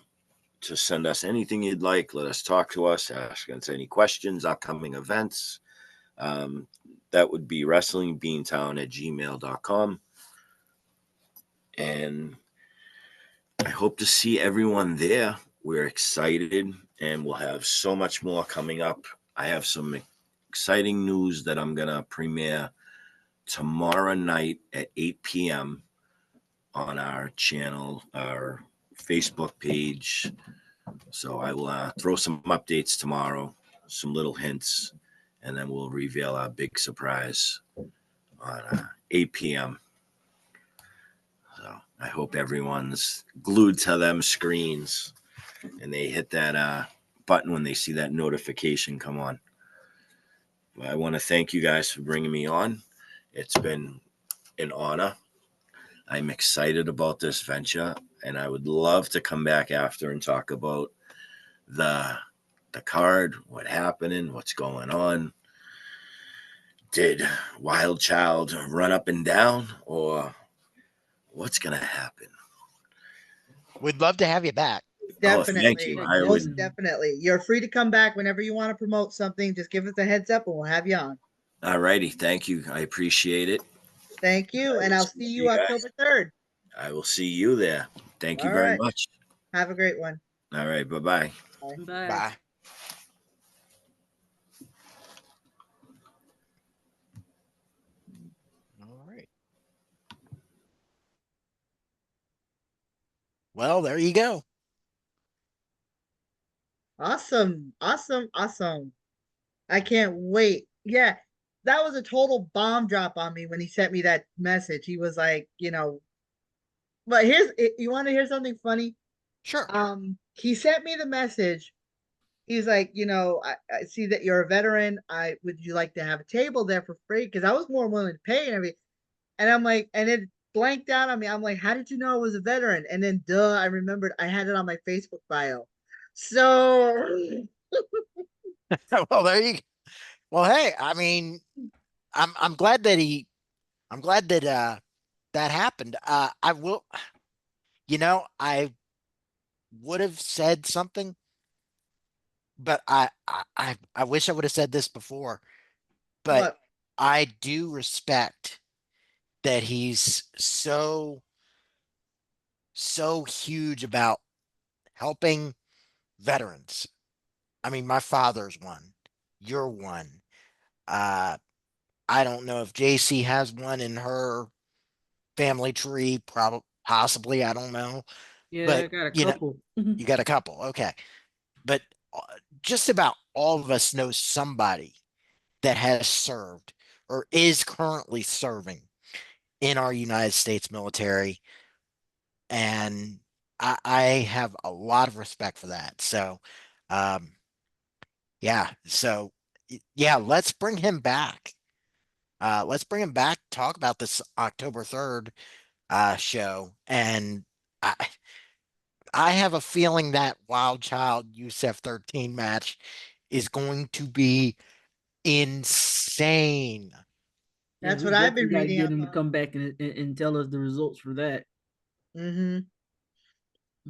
to send us anything you'd like. Let us talk to us, ask us any questions, upcoming events. That would be wrestlingbeantown@gmail.com. And I hope to see everyone there. We're excited, and we'll have so much more coming up. I have some exciting news that I'm going to premiere tomorrow night at 8 p.m. on our channel, our Facebook page. So I will throw some updates tomorrow, some little hints, and then we'll reveal our big surprise on 8 p.m. So I hope everyone's glued to them screens and they hit that button when they see that notification come on. I want to thank you guys for bringing me on. It's been an honor. I'm excited about this venture, and I would love to come back after and talk about the card, what happening, what's going on. Did Wild Child run up and down, or what's going to happen? We'd love to have you back. Definitely. Oh, thank you. I Most would. definitely. You're free to come back whenever you want to promote something. Just give us a heads up and we'll have you on. All righty. Thank you. I appreciate it. Thank you. And I'll see you October 3rd. I will see you there. Thank you All very right. much. Have a great one. All right. Bye-bye. Bye. Bye. All right. Well, there you go. Awesome. Awesome. Awesome. I can't wait. Yeah. That was a total bomb drop on me when he sent me that message. He was like, but you want to hear something funny? Sure. He sent me the message. He's like, I see that you're a veteran. Would you like to have a table there for free? Because I was more willing to pay and everything. And I'm like, and it blanked out on me. I'm like, how did you know I was a veteran? And then I remembered I had it on my Facebook bio. So Well, there you go. Well, hey, I mean, I'm glad that that happened. I would have said something, but I wish I would have said this before. But what? I do respect that he's so huge about helping veterans. I mean, my father's one. You're one. I don't know if JC has one in her family tree, probably, possibly. I don't know. Yeah, But I got a couple. you got a couple. Okay. But just about all of us know somebody that has served or is currently serving in our United States military. And I have a lot of respect for that. So, yeah. So, yeah, let's bring him back. Let's bring him back, talk about this October 3rd show. And I, I have a feeling that Wild Child USF 13 match is going to be insane. Yeah, That's we what I've definitely been got to reading get up him to on. come back and tell us the results for that. Mm-hmm.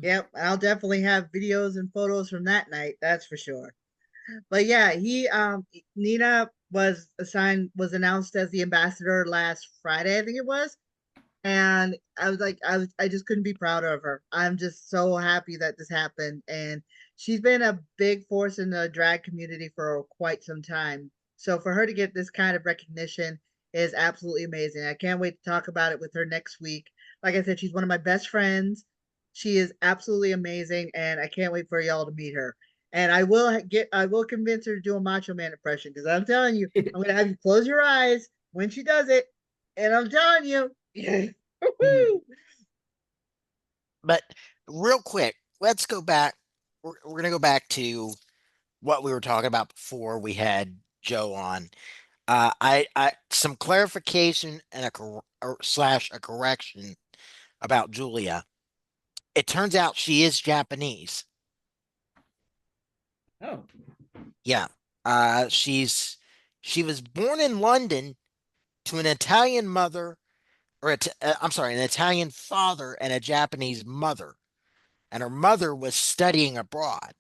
Yep, I'll definitely have videos and photos from that night. That's for sure. But yeah, Nina was announced as the ambassador last Friday, I think it was. And I was like, I just couldn't be prouder of her. I'm just so happy that this happened. And she's been a big force in the drag community for quite some time. So for her to get this kind of recognition is absolutely amazing. I can't wait to talk about it with her next week. Like I said, she's one of my best friends. She is absolutely amazing, and I can't wait for y'all to meet her. And I will convince her to do a Macho Man impression because I'm telling you, I'm gonna have you close your eyes when she does it, and I'm telling you, But real quick, let's go back. We're going to go back to what we were talking about before we had Joe on. I some clarification and a slash a correction about Julia. It turns out she is Japanese. Oh. Yeah. She was born in London to an Italian mother, or I'm sorry, an Italian father and a Japanese mother. And her mother was studying abroad.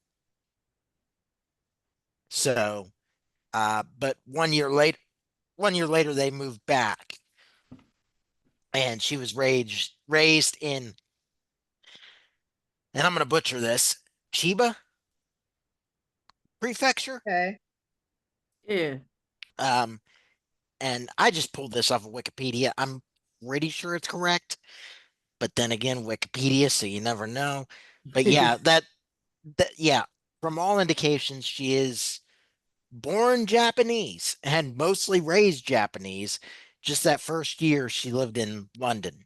So, but 1 year later they moved back, and she was raised in, and I'm going to butcher this, Chiba Prefecture. Okay. Yeah. Um, and I just pulled this off of Wikipedia. I'm pretty sure it's correct, but then again, Wikipedia, so you never know. But yeah, yeah, from all indications, she is born Japanese and mostly raised Japanese. Just that first year she lived in London.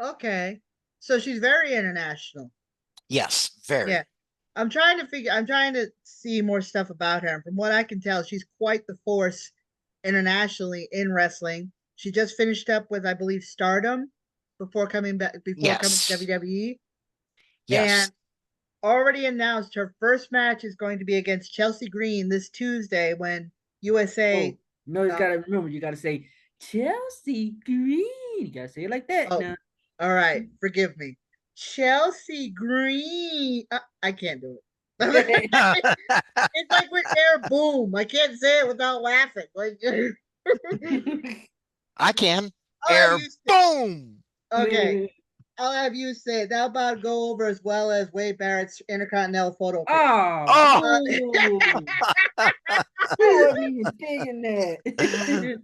Okay. So she's very international. Yes, very. Yeah. I'm trying to see more stuff about her. And from what I can tell, she's quite the force internationally in wrestling. She just finished up with, I believe, Stardom before coming coming to Yes. WWE. Yes. And already announced her first match is going to be against Chelsea Green this Tuesday when USA. Oh, no, you gotta remember, you gotta say Chelsea Green. You gotta say it like that Oh, now. all right, forgive me. Chelsea Green. I can't do it. It's like with air boom. I can't say it without laughing. Like I can. I'll have Air you say, boom. okay. I'll have you say it. That'll about go over as well as Wade Barrett's Intercontinental photo. Oh, I wasn't even thinking that.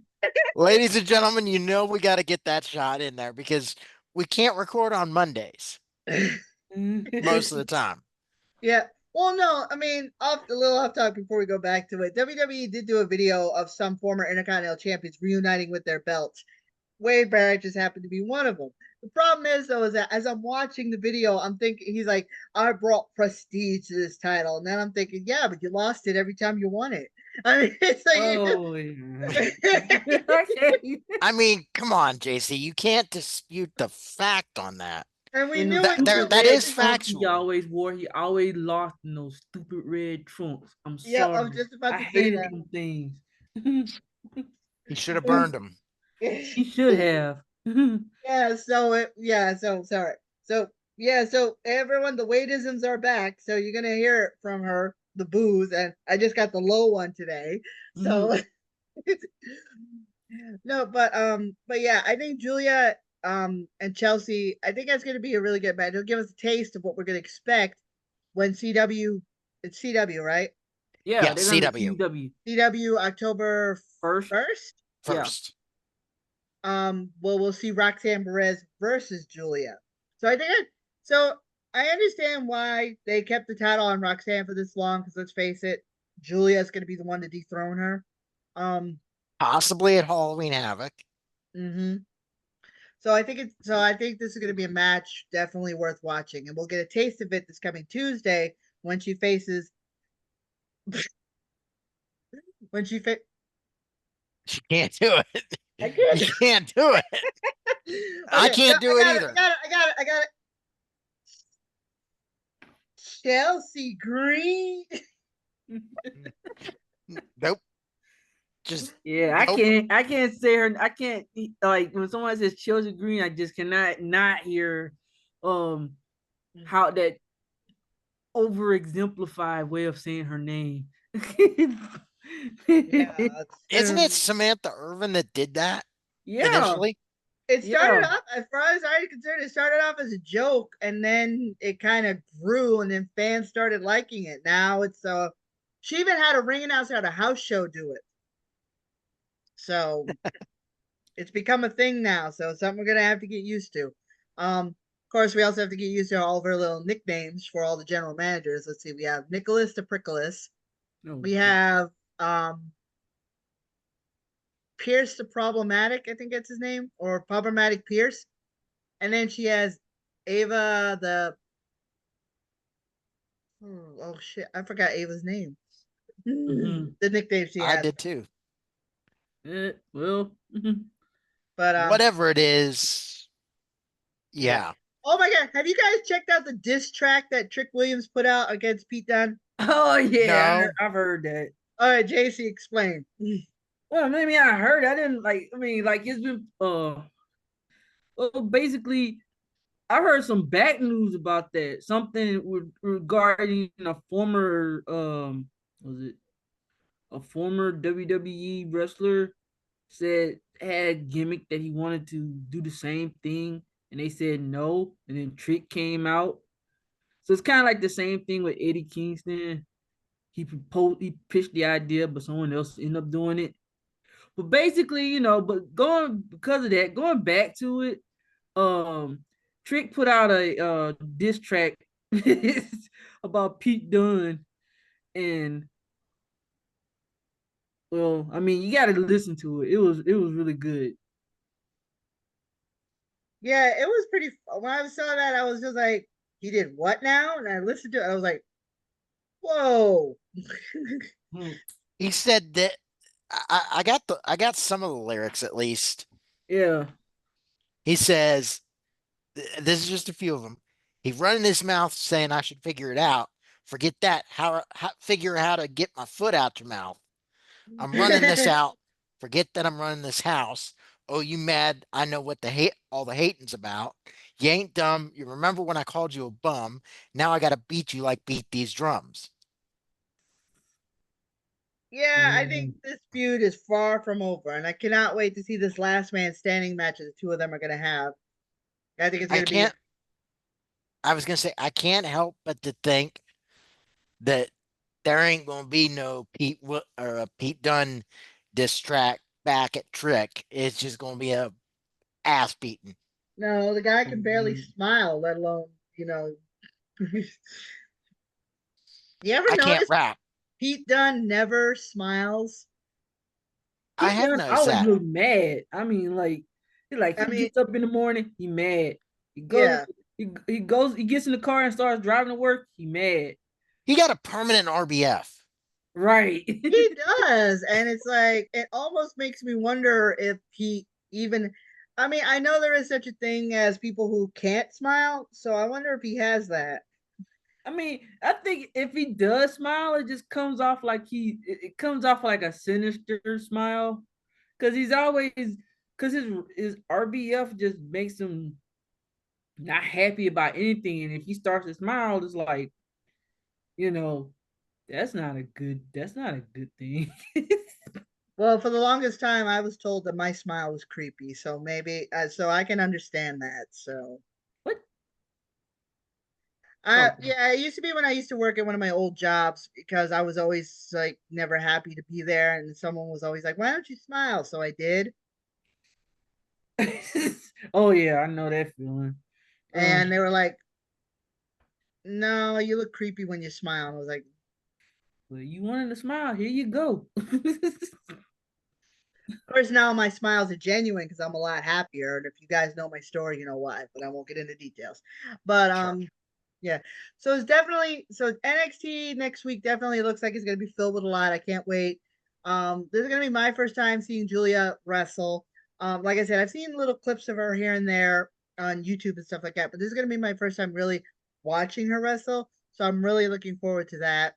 Ladies and gentlemen, you know we got to get that shot in there because we can't record on Mondays most of the time. Yeah. Well, no, I mean, a little off topic before we go back to it. WWE did do a video of some former Intercontinental champions reuniting with their belts. Wade Barrett just happened to be one of them. The problem is, though, is that as I'm watching the video, I'm thinking, he's like, I brought prestige to this title. And then I'm thinking, yeah, but you lost it every time you won it. I mean, it's like, I mean, come on, JC. You can't dispute the fact on that. and we and knew the it. That is trunks factual. he always wore. He always lost in those stupid red trunks. I'm Yeah, sorry. I was just about I to say hated that. them things. He should have burned them. He should have. Yeah, so sorry. So yeah, so everyone, the Wadeisms are back. So you're gonna hear it from her, the booze, and I just got the low one today. So no, but yeah, I think Julia and Chelsea, I think that's gonna be a really good match. It'll give us a taste of what we're gonna expect when CW, it's CW, right? Yeah, they're gonna CW. CW. CW October First. First. Well, we'll see Roxanne Perez versus Julia. So I understand why they kept the title on Roxanne for this long, because let's face it, Julia is going to be the one to dethrone her. Possibly at Halloween Havoc. Mm-hmm. So I think this is going to be a match definitely worth watching, and we'll get a taste of it this coming Tuesday when she faces She can't do it. I can't. You can't do it. Okay, I can't do it either. I got it. Chelsea Green. Nope. Just Yeah, nope. I can't say her. I can't, like, when someone says Chelsea Green, I just cannot not hear how that over exemplified way of saying her name. Yeah, Isn't it Samantha Irvin that did that Yeah. initially? It started off, as far as I'm concerned, it started off as a joke, and then it kind of grew, and then fans started liking it. Now it's she even had a ring announcer at a house show do it. So it's become a thing now. So it's something we're gonna have to get used to. Of course, we also have to get used to all of our little nicknames for all the general managers. Let's see, we have Nicholas the Prickles. We have Pierce the Problematic, I think that's his name, or Problematic Pierce. And then she has Ava the. Oh shit! I forgot Ava's name. The nickname she has. I did too. Well, But whatever it is, yeah. Oh my god, have you guys checked out the diss track that Trick Williams put out against Pete Dunne? Oh yeah, No. I've heard that. All right, JC, explain. Well, maybe I heard. I didn't like. I mean, like it's been. Well, basically, I heard some bad news about that. Something regarding a former. Was it a former WWE wrestler said had gimmick that he wanted to do the same thing, and they said no, and then Trick came out. So it's kind of like the same thing with Eddie Kingston. He pitched the idea, but someone else ended up doing it. But basically, but going because of that, going back to it, um, Trick put out a diss track about Pete Dunne, and well, I mean, you got to listen to it. It was really good. Yeah, it was pretty. When I saw that, I was just like, he did what now? And I listened to it. I was like, whoa. Hmm. He said that I got some of the lyrics at least. Yeah. He says, this is just a few of them. He's running his mouth saying I should figure it out. Forget that. How figure how to get my foot out your mouth. I'm running this out. Forget that I'm running this house. Oh, you mad? I know what all the hating's about. You ain't dumb. You remember when I called you a bum? Now I gotta beat you like beat these drums. Yeah, I think this feud is far from over, and I cannot wait to see this last man standing match that the two of them are going to have. I think it's I going to be. can't. I was gonna say I can't help but to think that there ain't gonna be no or a Pete Dunne diss track back at Trick. It's just gonna be a ass beating. No, the guy can barely Mhm. smile, let alone, you ever I can't notice rap. Pete Dunne never smiles? I Pete have Dunne noticed always that. look mad. I mean, I he mean, gets up in the morning, he mad. He goes, yeah, he gets in the car and starts driving to work, he mad. He got a permanent RBF. Right. he does. And it's like, it almost makes me wonder if he even, I mean, I know there is such a thing as people who can't smile. So I wonder if he has that. I mean, I think if he does smile, it just comes off like it comes off like a sinister smile. Cause he's always cause his RBF just makes him not happy about anything. And if he starts to smile, it's like, you know, that's not a good thing. Well, for the longest time, I was told that my smile was creepy. So maybe, so I can understand that. So. What? Oh, Yeah, it used to be when I used to work at one of my old jobs because I was always like never happy to be there, and someone was always like, "Why don't you smile?" So I did, oh yeah, I know that feeling. and they were like, "No, you look creepy when you smile." And I was like, Well, you wanted to smile, here you go. "Of course, now my smiles are genuine because I'm a lot happier." And if you guys know my story, you know why, but I won't get into details. But Sure. yeah. So it's definitely NXT next week definitely looks like it's gonna be filled with a lot. I can't wait. This is gonna be my first time seeing Julia wrestle. Like I said, I've seen little clips of her here and there on YouTube and stuff like that, but this is gonna be my first time really watching her wrestle. So I'm really looking forward to that.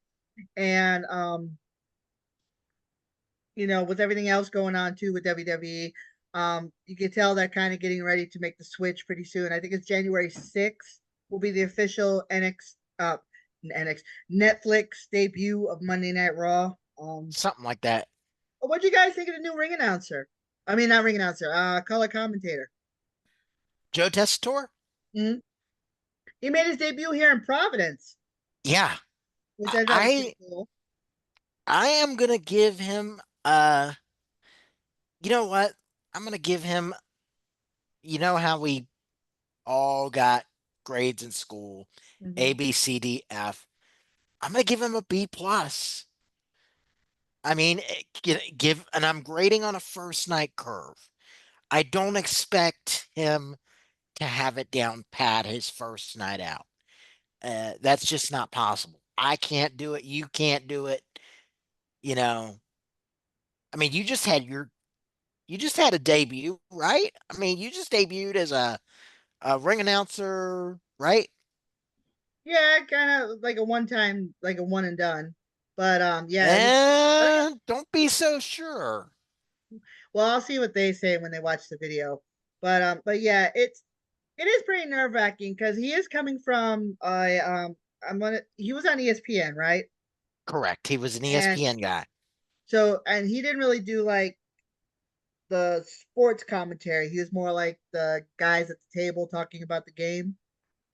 And with everything else going on too with WWE, you can tell they're kind of getting ready to make the switch pretty soon. I think it's January 6th will be the official NX Netflix debut of Monday Night Raw. Something like that. What do you guys think of the new ring announcer? I mean, not ring announcer, color commentator. Joe Tessitore? Mm-hmm. He made his debut here in Providence, Yeah. which I thought was pretty I cool. I am gonna give him you know what? I'm gonna give him, you know how we all got grades in school, Mm-hmm. A, B, C, D, F. I'm gonna give him a B plus. I mean, and I'm grading on a first night curve. I don't expect him to have it down pat his first night out. That's just not possible. I can't do it. You can't do it. You know, I mean, you just had a debut, right? I mean, you just debuted as a ring announcer, right? Yeah, kind of like a one time, like a one and done. But yeah. Don't be so sure. Well, I'll see what they say when they watch the video. But yeah, it is pretty nerve wracking because he is coming from he was on ESPN, right? Correct. He was an And ESPN guy. so and he didn't really do like the sports commentary. He was more like the guys at the table talking about the game.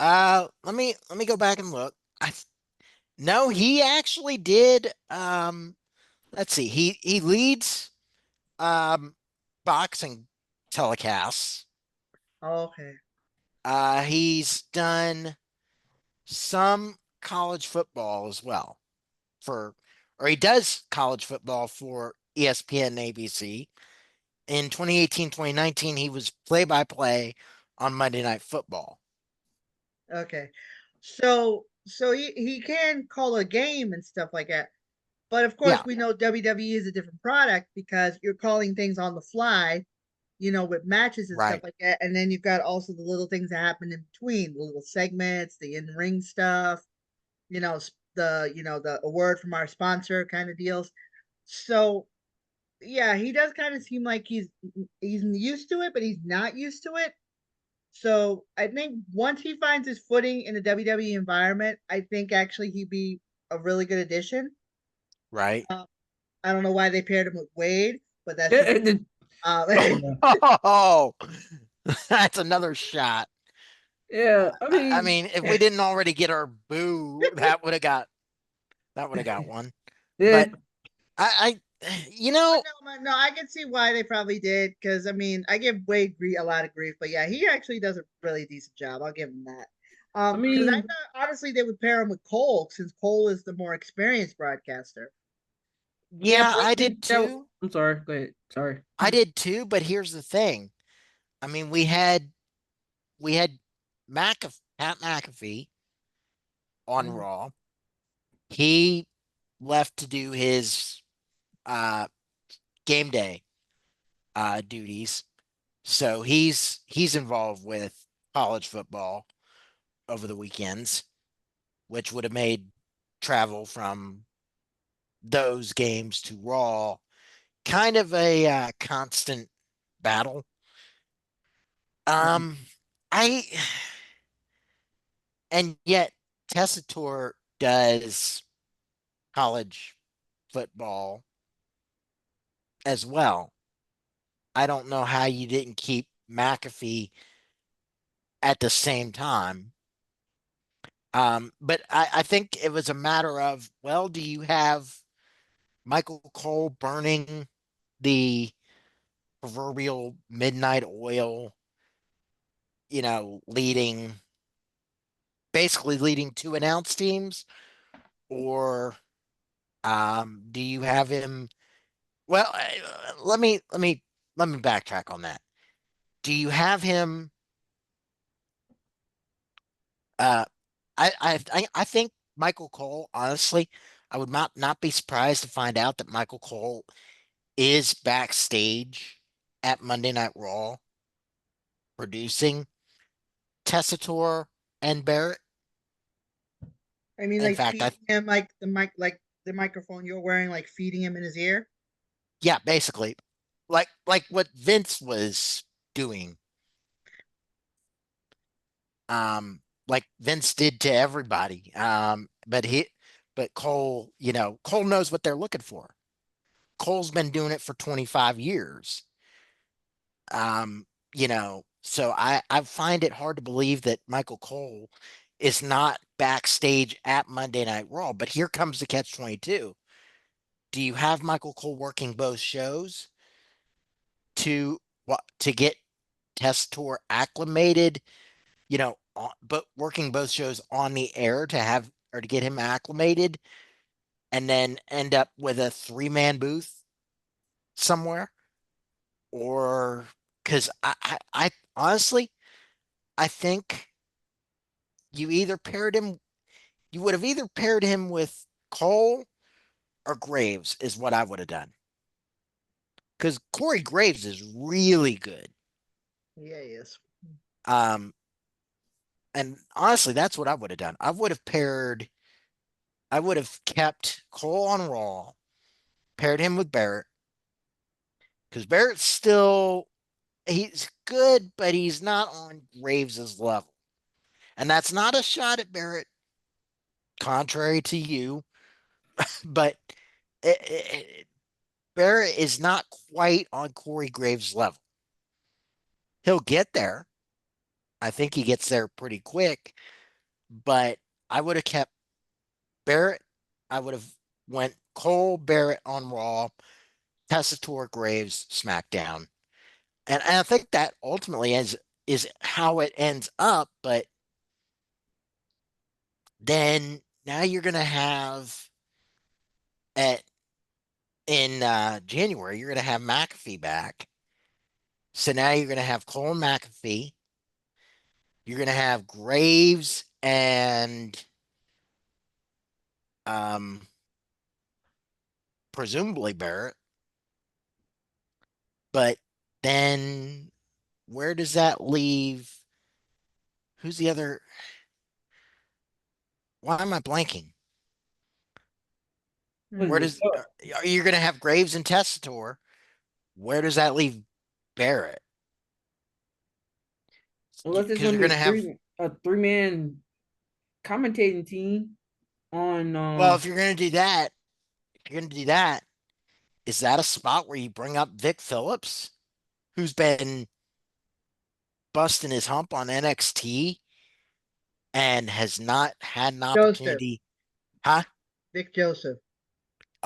Let me go back and look. No, he actually did. Let's see. He leads um boxing telecasts. Okay. He's done some college football as well or he does college football for ESPN and ABC. In 2018, 2019, he was play-by-play on Monday Night Football. Okay. So he can call a game and stuff like that. But of course Yeah, we know WWE is a different product because you're calling things on the fly, with matches and stuff right. like that. And then you've got also the little things that happen in between, the little segments, the in-ring stuff, the a word from our sponsor kind of deals. So yeah, he does kind of seem like he's used to it, but he's not used to it. So I think once he finds his footing in the WWE environment, I think actually he'd be a really good addition. Right. Uh, I don't know why they paired him with Wade, but that's just uh, Oh, that's another shot. Yeah, I I mean, mean, if we didn't already get our boo, that would have got one. yeah, But you but know, no, I can see why they probably did because I mean I give Wade a lot of grief, but yeah, he actually does a really decent job. I'll give him that. I Because I mean, thought honestly they would pair him with Cole since Cole is the more experienced broadcaster. yeah, yeah, but I did too. I'm sorry. Go ahead. Sorry. I did too, but here's the thing. I mean, we had Pat McAfee on Mhm. Raw. He left to do his uh game day duties. So he's involved with college football over the weekends, which would have made travel from those games to Raw kind of a constant battle. Mhm. Um, I and yet Tessitore does college football as well. I don't know how you didn't keep McAfee at the same time. But I think it was a matter of, well, do you have Michael Cole burning the proverbial midnight oil, basically leading to announce teams, or do you have him? Well, let me backtrack on that. Do you have him? Uh, I think Michael Cole. Honestly, I would not be surprised to find out that Michael Cole is backstage at Monday Night Raw producing Tessitore and Barrett. I mean, In like fact, feeding him like the microphone you're wearing, like feeding him in his ear. yeah, basically, like what Vince was doing, like Vince did to everybody. But Cole, Cole knows what they're looking for. Cole's been doing it for 25 years. So I find it hard to believe that Michael Cole is not backstage at Monday Night Raw. But here comes the catch 22. Do you have Michael Cole working both shows to get Tessitore acclimated, but working both shows on the air to have or to get him acclimated and then end up with a three-man booth somewhere? Or because I honestly, I think you would have either paired him with Cole or Graves is what I would have done. Because Corey Graves is really good. Yeah, he is. Um, and honestly, that's what I would have done. I would have kept Cole on Raw, paired him with Barrett, because Barrett's still, he's good, but he's not on Graves's level. And that's not a shot at Barrett, contrary to you, but Barrett is not quite on Corey Graves' level. He'll get there. I think he gets there pretty quick, but I would have kept Barrett. I would have went Cole Barrett on Raw, Tessitore Graves SmackDown. And I think that ultimately is how it ends up, but then now you're gonna have at in January, you're gonna have McAfee back. So now you're gonna have Cole and McAfee. You're gonna have Graves and presumably Barrett. But then where does that leave? Who's the other? Why am I blanking? Where does you're going to have Graves and Tessitore? Where does that leave Barrett? Unless it's Because going you're to going to have. be a three-man commentating team on. Well, if you're going to do that, is that a spot where you bring up Vic Phillips, who's been busting his hump on NXT and has not had an opportunity? Huh? Vic Joseph.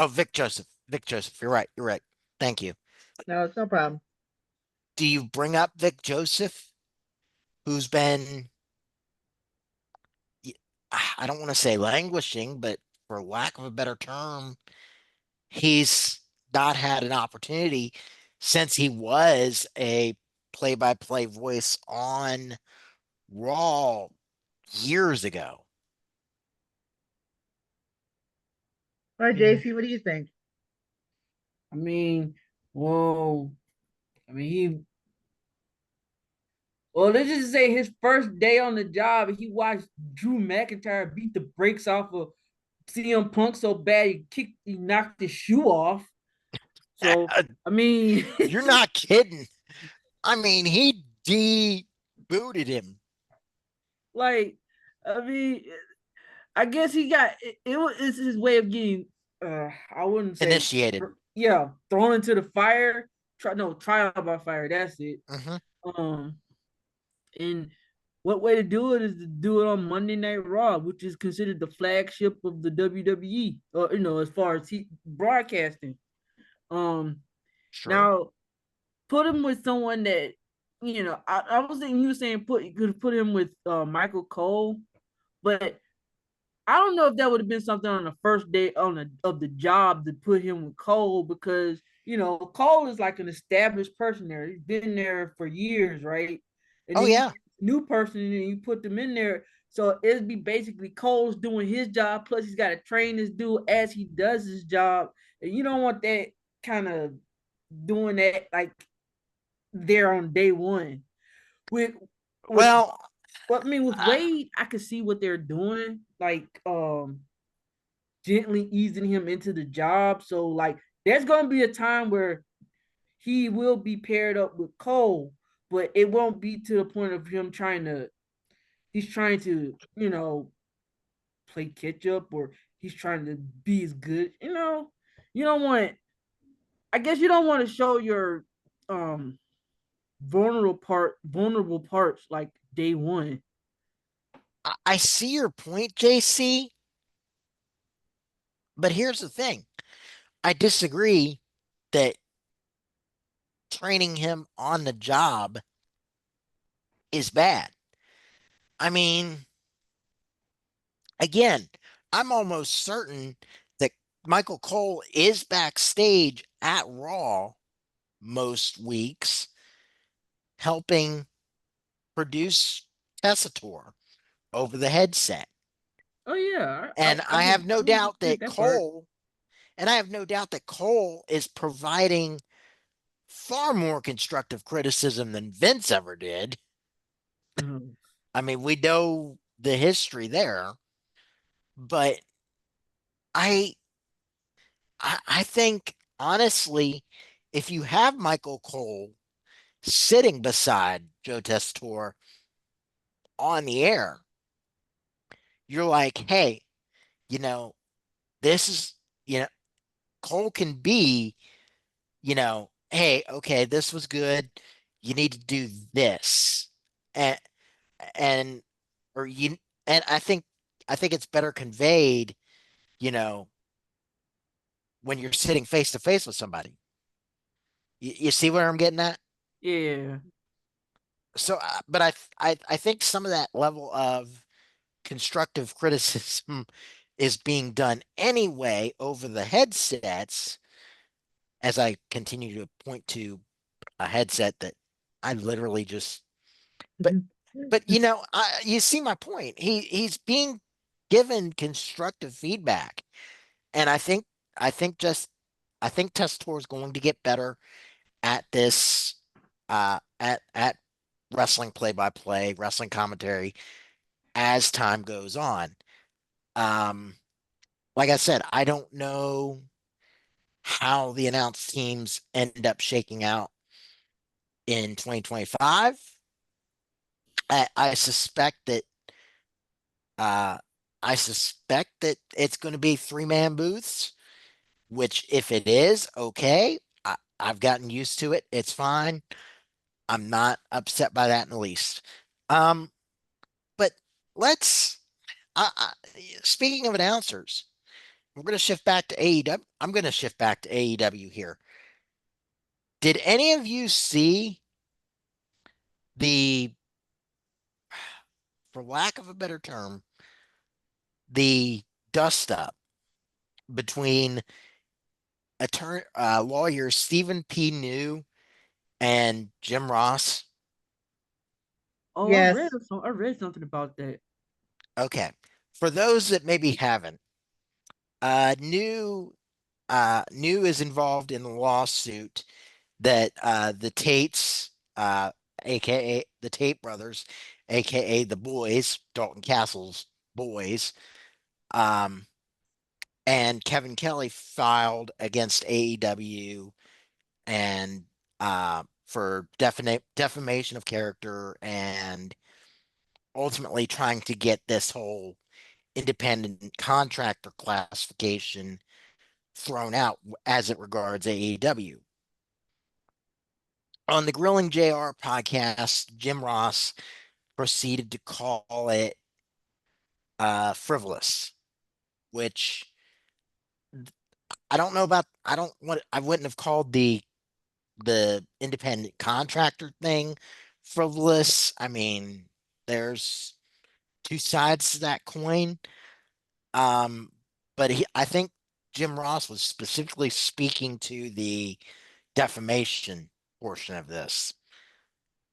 Oh, Vic Joseph. Vic Joseph. You're right. You're right. Thank you. No, it's no problem. Do you bring up Vic Joseph, who's been, I don't want to say languishing, but for lack of a better term, he's not had an opportunity since he was a play-by-play voice on Raw years ago. All right, JC, what do you think? I mean, whoa. I mean, well, let's just say his first day on the job, he watched Drew McIntyre beat the brakes off of CM Punk so bad he knocked his shoe off. So, I mean, You're not kidding. I mean, he debooted him. Like, I mean, I guess he got it's his way of getting I wouldn't say Initiated. Yeah, thrown into the fire. Trial by fire. That's it. Mm-hmm. And what way to do it is to do it on Monday Night Raw, which is considered the flagship of the WWE, or as far as broadcasting. Sure. Now put him with someone that I was thinking you were saying you could put him with Michael Cole, but I don't know if that would have been something on the first day of the job to put him with Cole, because Cole is like an established person there. He's been there for years, right? And Oh then yeah. new person, and you put them in there, so it'd be basically Cole's doing his job, plus he's got to train this dude as he does his job, and you don't want that kind of doing that like there on day one. With Well, I mean, with Wade, I could see what they're doing, like gently easing him into the job. So like there's gonna be a time where he will be paired up with Cole, but it won't be to the point of him he's trying to, play catch up, or he's trying to be as good. You don't want I guess you don't want to show your vulnerable parts like day one. I see your point, JC. But here's the thing. I disagree that training him on the job is bad. I mean, again, I'm almost certain that Michael Cole is backstage at Raw most weeks helping produce Tessitore over the headset. Oh yeah, And I have no doubt that that part. Cole is providing far more constructive criticism than Vince ever did. I mean, we know the history there, but I I think honestly, if you have Michael Cole sitting beside Joe Tessitore on the air, you're like, hey, you know, this is, you know, Cole can be, hey, okay, this was good. You need to do this. And and or you and I think it's better conveyed, you know, when you're sitting face to face with somebody. You see where I'm getting at? Yeah. So, but I think some of that level of constructive criticism is being done anyway over the headsets, as I continue to point to a headset that I literally just but you see my point. He's being given constructive feedback, and I think Tessitore is going to get better at this, at wrestling play by play, wrestling commentary as time goes on. Um, like I said, I don't know how the announced teams end up shaking out in 2025. I suspect that uh, it's going to be 3-man booths, which if it is, okay, I've gotten used to it. It's fine. I'm not upset by that in the least. Um, but let's. I, speaking of announcers, we're going to shift back to AEW. I'm going to shift back to AEW here. Did any of you see the, for lack of a better term, the dust up between lawyer Stephen P. New and Jim Ross? Oh, Yes. I read something about that. Okay. For those that maybe haven't, New is involved in the lawsuit that the Tates, aka the Tate brothers, aka the boys, Dalton Castle's boys, um, and Kevin Kelly filed against AEW and for defamation of character and ultimately trying to get this whole independent contractor classification thrown out as it regards AEW. On the Grilling JR podcast, Jim Ross proceeded to call it frivolous, which I wouldn't have called the independent contractor thing frivolous. I mean, there's two sides to that coin. Um, but I think Jim Ross was specifically speaking to the defamation portion of this,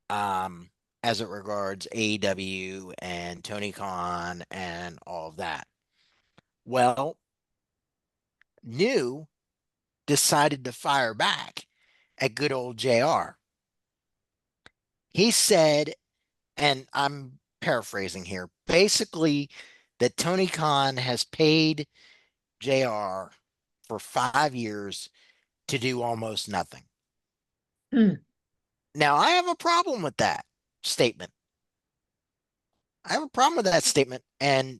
um, as it regards AEW and Tony Khan and all of that. Well, New decided to fire back at good old JR. He said, and I'm paraphrasing here, basically that Tony Khan has paid JR for 5 years to do almost nothing. Hmm. Now, I have a problem with that statement. I have a problem with that statement. And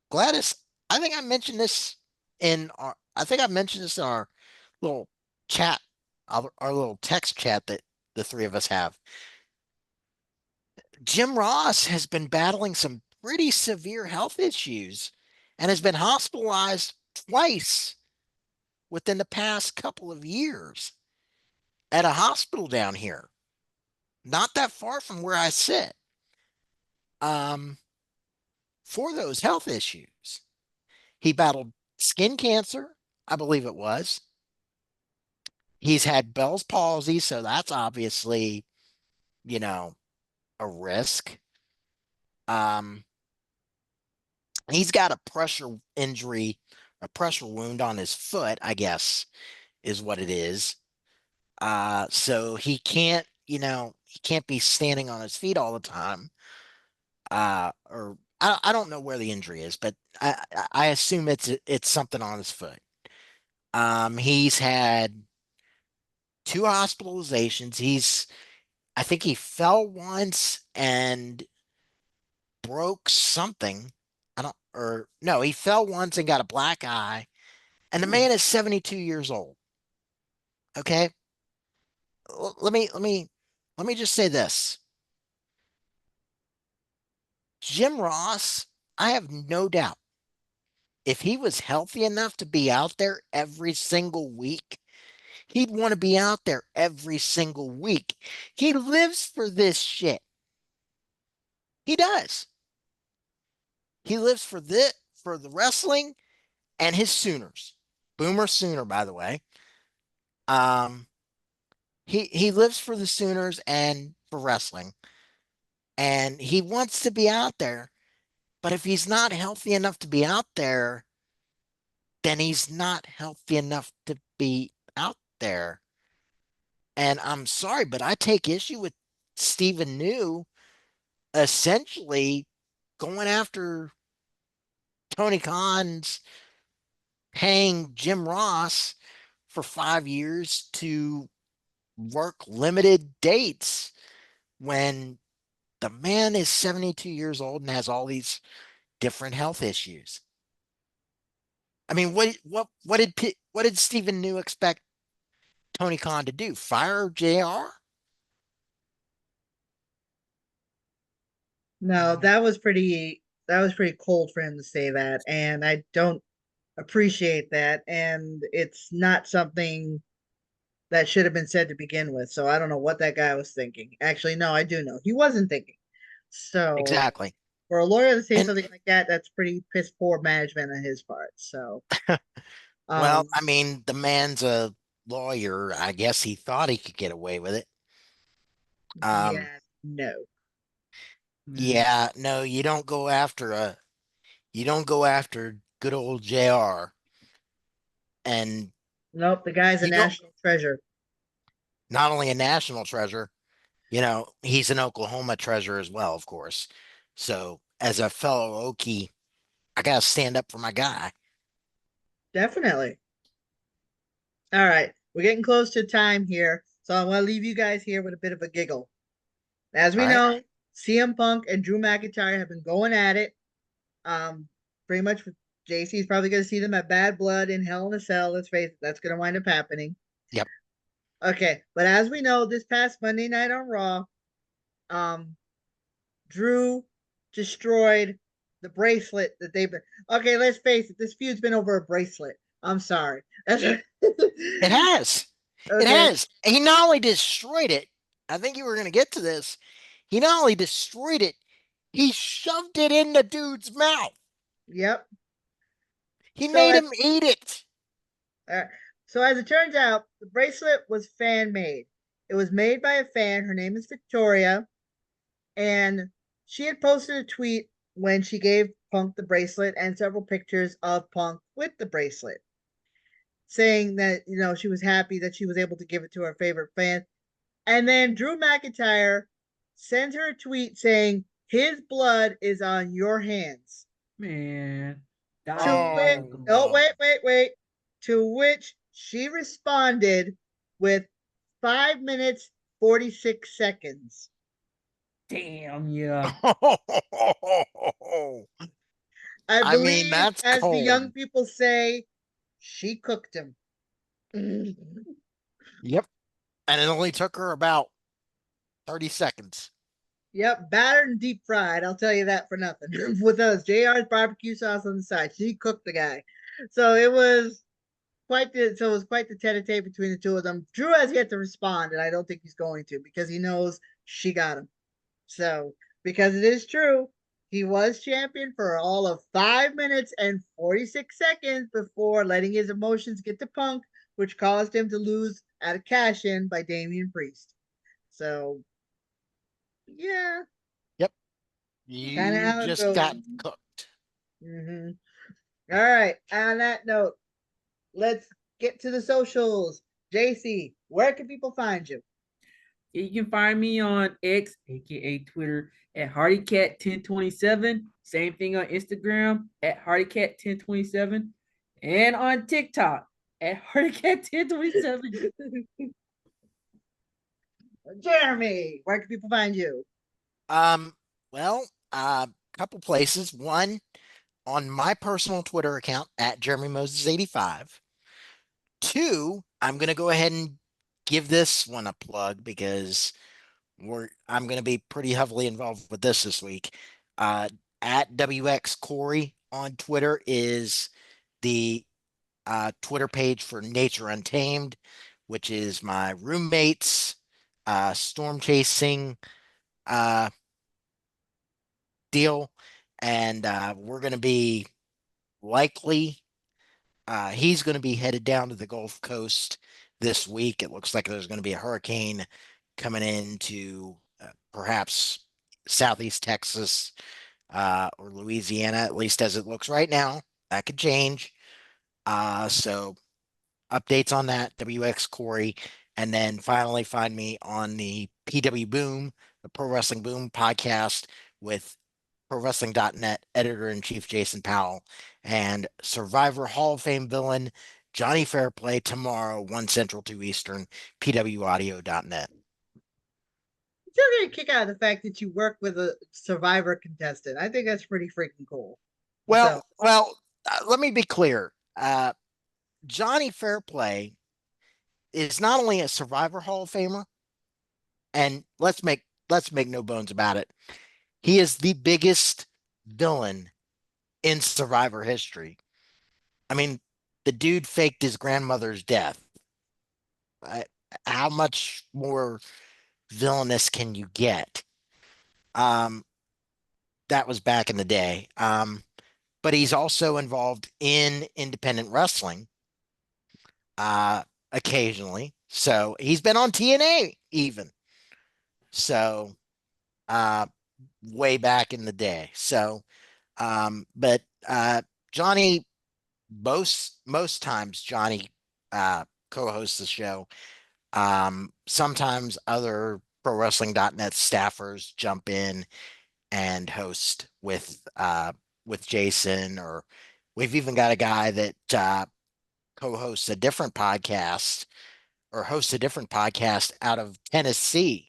Gladys, I think I mentioned this in our little chat, our little text chat that the three of us have. Jim Ross has been battling some pretty severe health issues and has been hospitalized twice within the past couple of years at a hospital down here, not that far from where I sit, um, for those health issues. He battled skin cancer, I believe it was. He's had Bell's palsy, so that's obviously, you know, a risk. Um, he's got a pressure injury, a pressure wound on his foot, I guess, is what it is. So he can't be standing on his feet all the time. or I don't know where the injury is, but I assume it's something on his foot. He's had 2 hospitalizations. I think he fell once and broke something. I don't, or no, he fell once and got a black eye. And the man is 72 years old. Okay. Let me just say this. Jim Ross, I have no doubt if he was healthy enough to be out there every single week, he'd want to be out there every single week. He lives for this shit. He does. He lives for the wrestling and his Sooners. Boomer Sooner, by the way. Um, he lives for the Sooners and for wrestling. And he wants to be out there. But if he's not healthy enough to be out there, then he's not healthy enough to be out there. And I'm sorry, but I take issue with Stephen New essentially going after Tony Khan's paying Jim Ross for 5 years to work limited dates when the man is 72 years old and has all these different health issues. I mean, what did Stephen New expect Tony Khan to do? Fire JR? No, that was pretty cold for him to say that, and I don't appreciate that. And it's not something that should have been said to begin with. So I don't know what that guy was thinking. Actually, no, I do know he wasn't thinking. So Exactly. for a lawyer to say And something like that, that's pretty piss poor management on his part. So, well, um, I mean, the man's a lawyer. I guess he thought he could get away with it. Um, yeah, no, yeah, no, you don't go after good old JR. And nope. The guy's a you don't national treasure. not only a national treasure, he's an Oklahoma treasure as well, of course. So as a fellow Okie, I gotta stand up for my guy. Definitely. All right, we're getting close to time here, so I want to leave you guys here with a bit of a giggle. As we All right. know, CM Punk and Drew McIntyre have been going at it. Um, Pretty much JC's probably going to see them at Bad Blood in Hell in a Cell. Let's face it, that's going to wind up happening. Yep. Okay, but as we know, this past Monday night on Raw, um, Drew destroyed the bracelet that they've been. Okay, let's face it, this feud's been over a bracelet. I'm sorry. It has. It Okay. has. He not only destroyed it, I think you were gonna get to this. He not only destroyed it, he shoved it in the dude's mouth. Yep. He So made as him eat it. uh, so as it turns out, the bracelet was fan made. It was made by a fan. Her name is Victoria, and she had posted a tweet when she gave Punk the bracelet and several pictures of Punk with the bracelet, saying that she was happy that she was able to give it to her favorite fan. And then Drew McIntyre sends her a tweet saying his blood is on your hands. Man. To which, Oh, oh wait. To which she responded with 5 minutes 46 seconds. Damn, yeah. I I mean, believe, that's as the cold. young people say, she cooked him. Yep. And it only took her about 30 seconds. Yep, battered and deep fried. I'll tell you that for nothing. With us, JR's barbecue sauce on the side. She cooked the guy. So it was quite the tete-a-tete between the two of them. Drew has yet to respond, and I don't think he's going to because he knows she got him. So, because it is true, he was champion for all of 5 minutes and 46 seconds before letting his emotions get to Punk, which caused him to lose at a cash in by Damian Priest. So, yeah, Yep. kind of You how it just goes. got cooked. Mm-hmm. All right. On that note, let's get to the socials. JC, where can people find you? You can find me on X, aka Twitter, at HardyCat1027. Same thing on Instagram at HardyCat1027. And on TikTok at HardyCat1027. Jeremy, where can people find you? Well, couple places. One, on my personal Twitter account at Jeremy Moses85. Two, I'm gonna go ahead and give this one a plug because I'm gonna be pretty heavily involved with this week. At WX Corey on Twitter is the Twitter page for Nature Untamed, which is my roommate's storm chasing deal. And we're going to be likely, he's going to be headed down to the Gulf Coast this week. It looks like there's going to be a hurricane coming into perhaps Southeast Texas or Louisiana, at least as it looks right now. That could change. So updates on that, WX Corey. And then finally find me on the PW Boom, the Pro Wrestling Boom podcast with ProWrestling.net editor-in-chief Jason Powell and Survivor Hall of Fame villain Johnny Fairplay tomorrow, 1 Central, 2 Eastern, PWAudio.net. I'm still getting a kick out of the fact that you work with a Survivor contestant. I think that's pretty freaking cool. Well, let me be clear. Johnny Fairplay is not only a Survivor Hall of Famer, and let's make no bones about it. He is the biggest villain in Survivor history. I mean, the dude faked his grandmother's death. How much more villainous can you get? That was back in the day. But he's also involved in independent wrestling occasionally. So he's been on TNA even. So way back in the day. So but Johnny, most times Johnny co-hosts the show. Sometimes other ProWrestling.net staffers jump in and host with Jason, or we've even got a guy that co-hosts a different podcast or hosts a different podcast out of Tennessee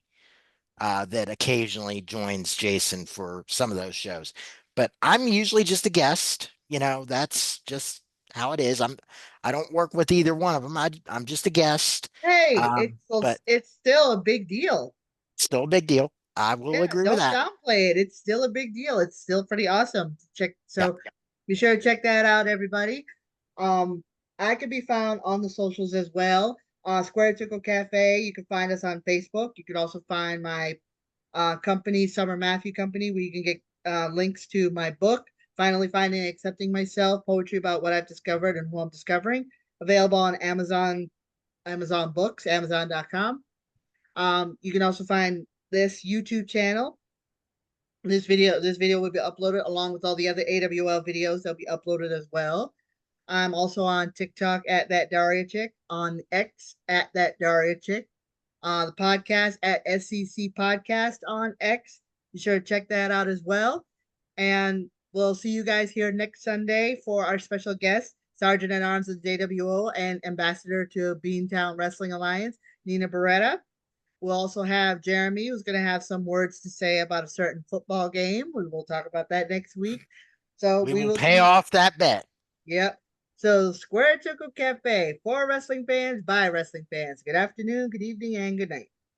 that occasionally joins Jason for some of those shows. But I'm usually just a guest. That's just how it is. I don't work with either one of them. I'm just a guest. Hey, but it's still a big deal. Still a big deal. I will agree with that. Don't downplay it. It's still a big deal. It's still pretty awesome to check. So Yeah. be sure to check that out, everybody. I can be found on the socials as well. Square Circle Cafe. You can find us on Facebook. You can also find my company, Summer Matthew Company, where you can get links to my book, Finally Finding and Accepting Myself, poetry about what I've discovered and who I'm discovering, available on Amazon Books, Amazon.com. You can also find this YouTube channel. This video will be uploaded along with all the other AWL videos. They'll be uploaded as well. I'm also on TikTok at That Daria Chick, on X at That Daria Chick, the podcast at SCC Podcast on X. Be sure to check that out as well. And we'll see you guys here next Sunday for our special guest, Sergeant at Arms of the JWO and Ambassador to Beantown Wrestling Alliance, Nina Beretta. We'll also have Jeremy, who's going to have some words to say about a certain football game. We will talk about that next week. So we will pay off that bet. Yep. So Square Circle Cafe for wrestling fans by wrestling fans. Good afternoon, good evening, and good night.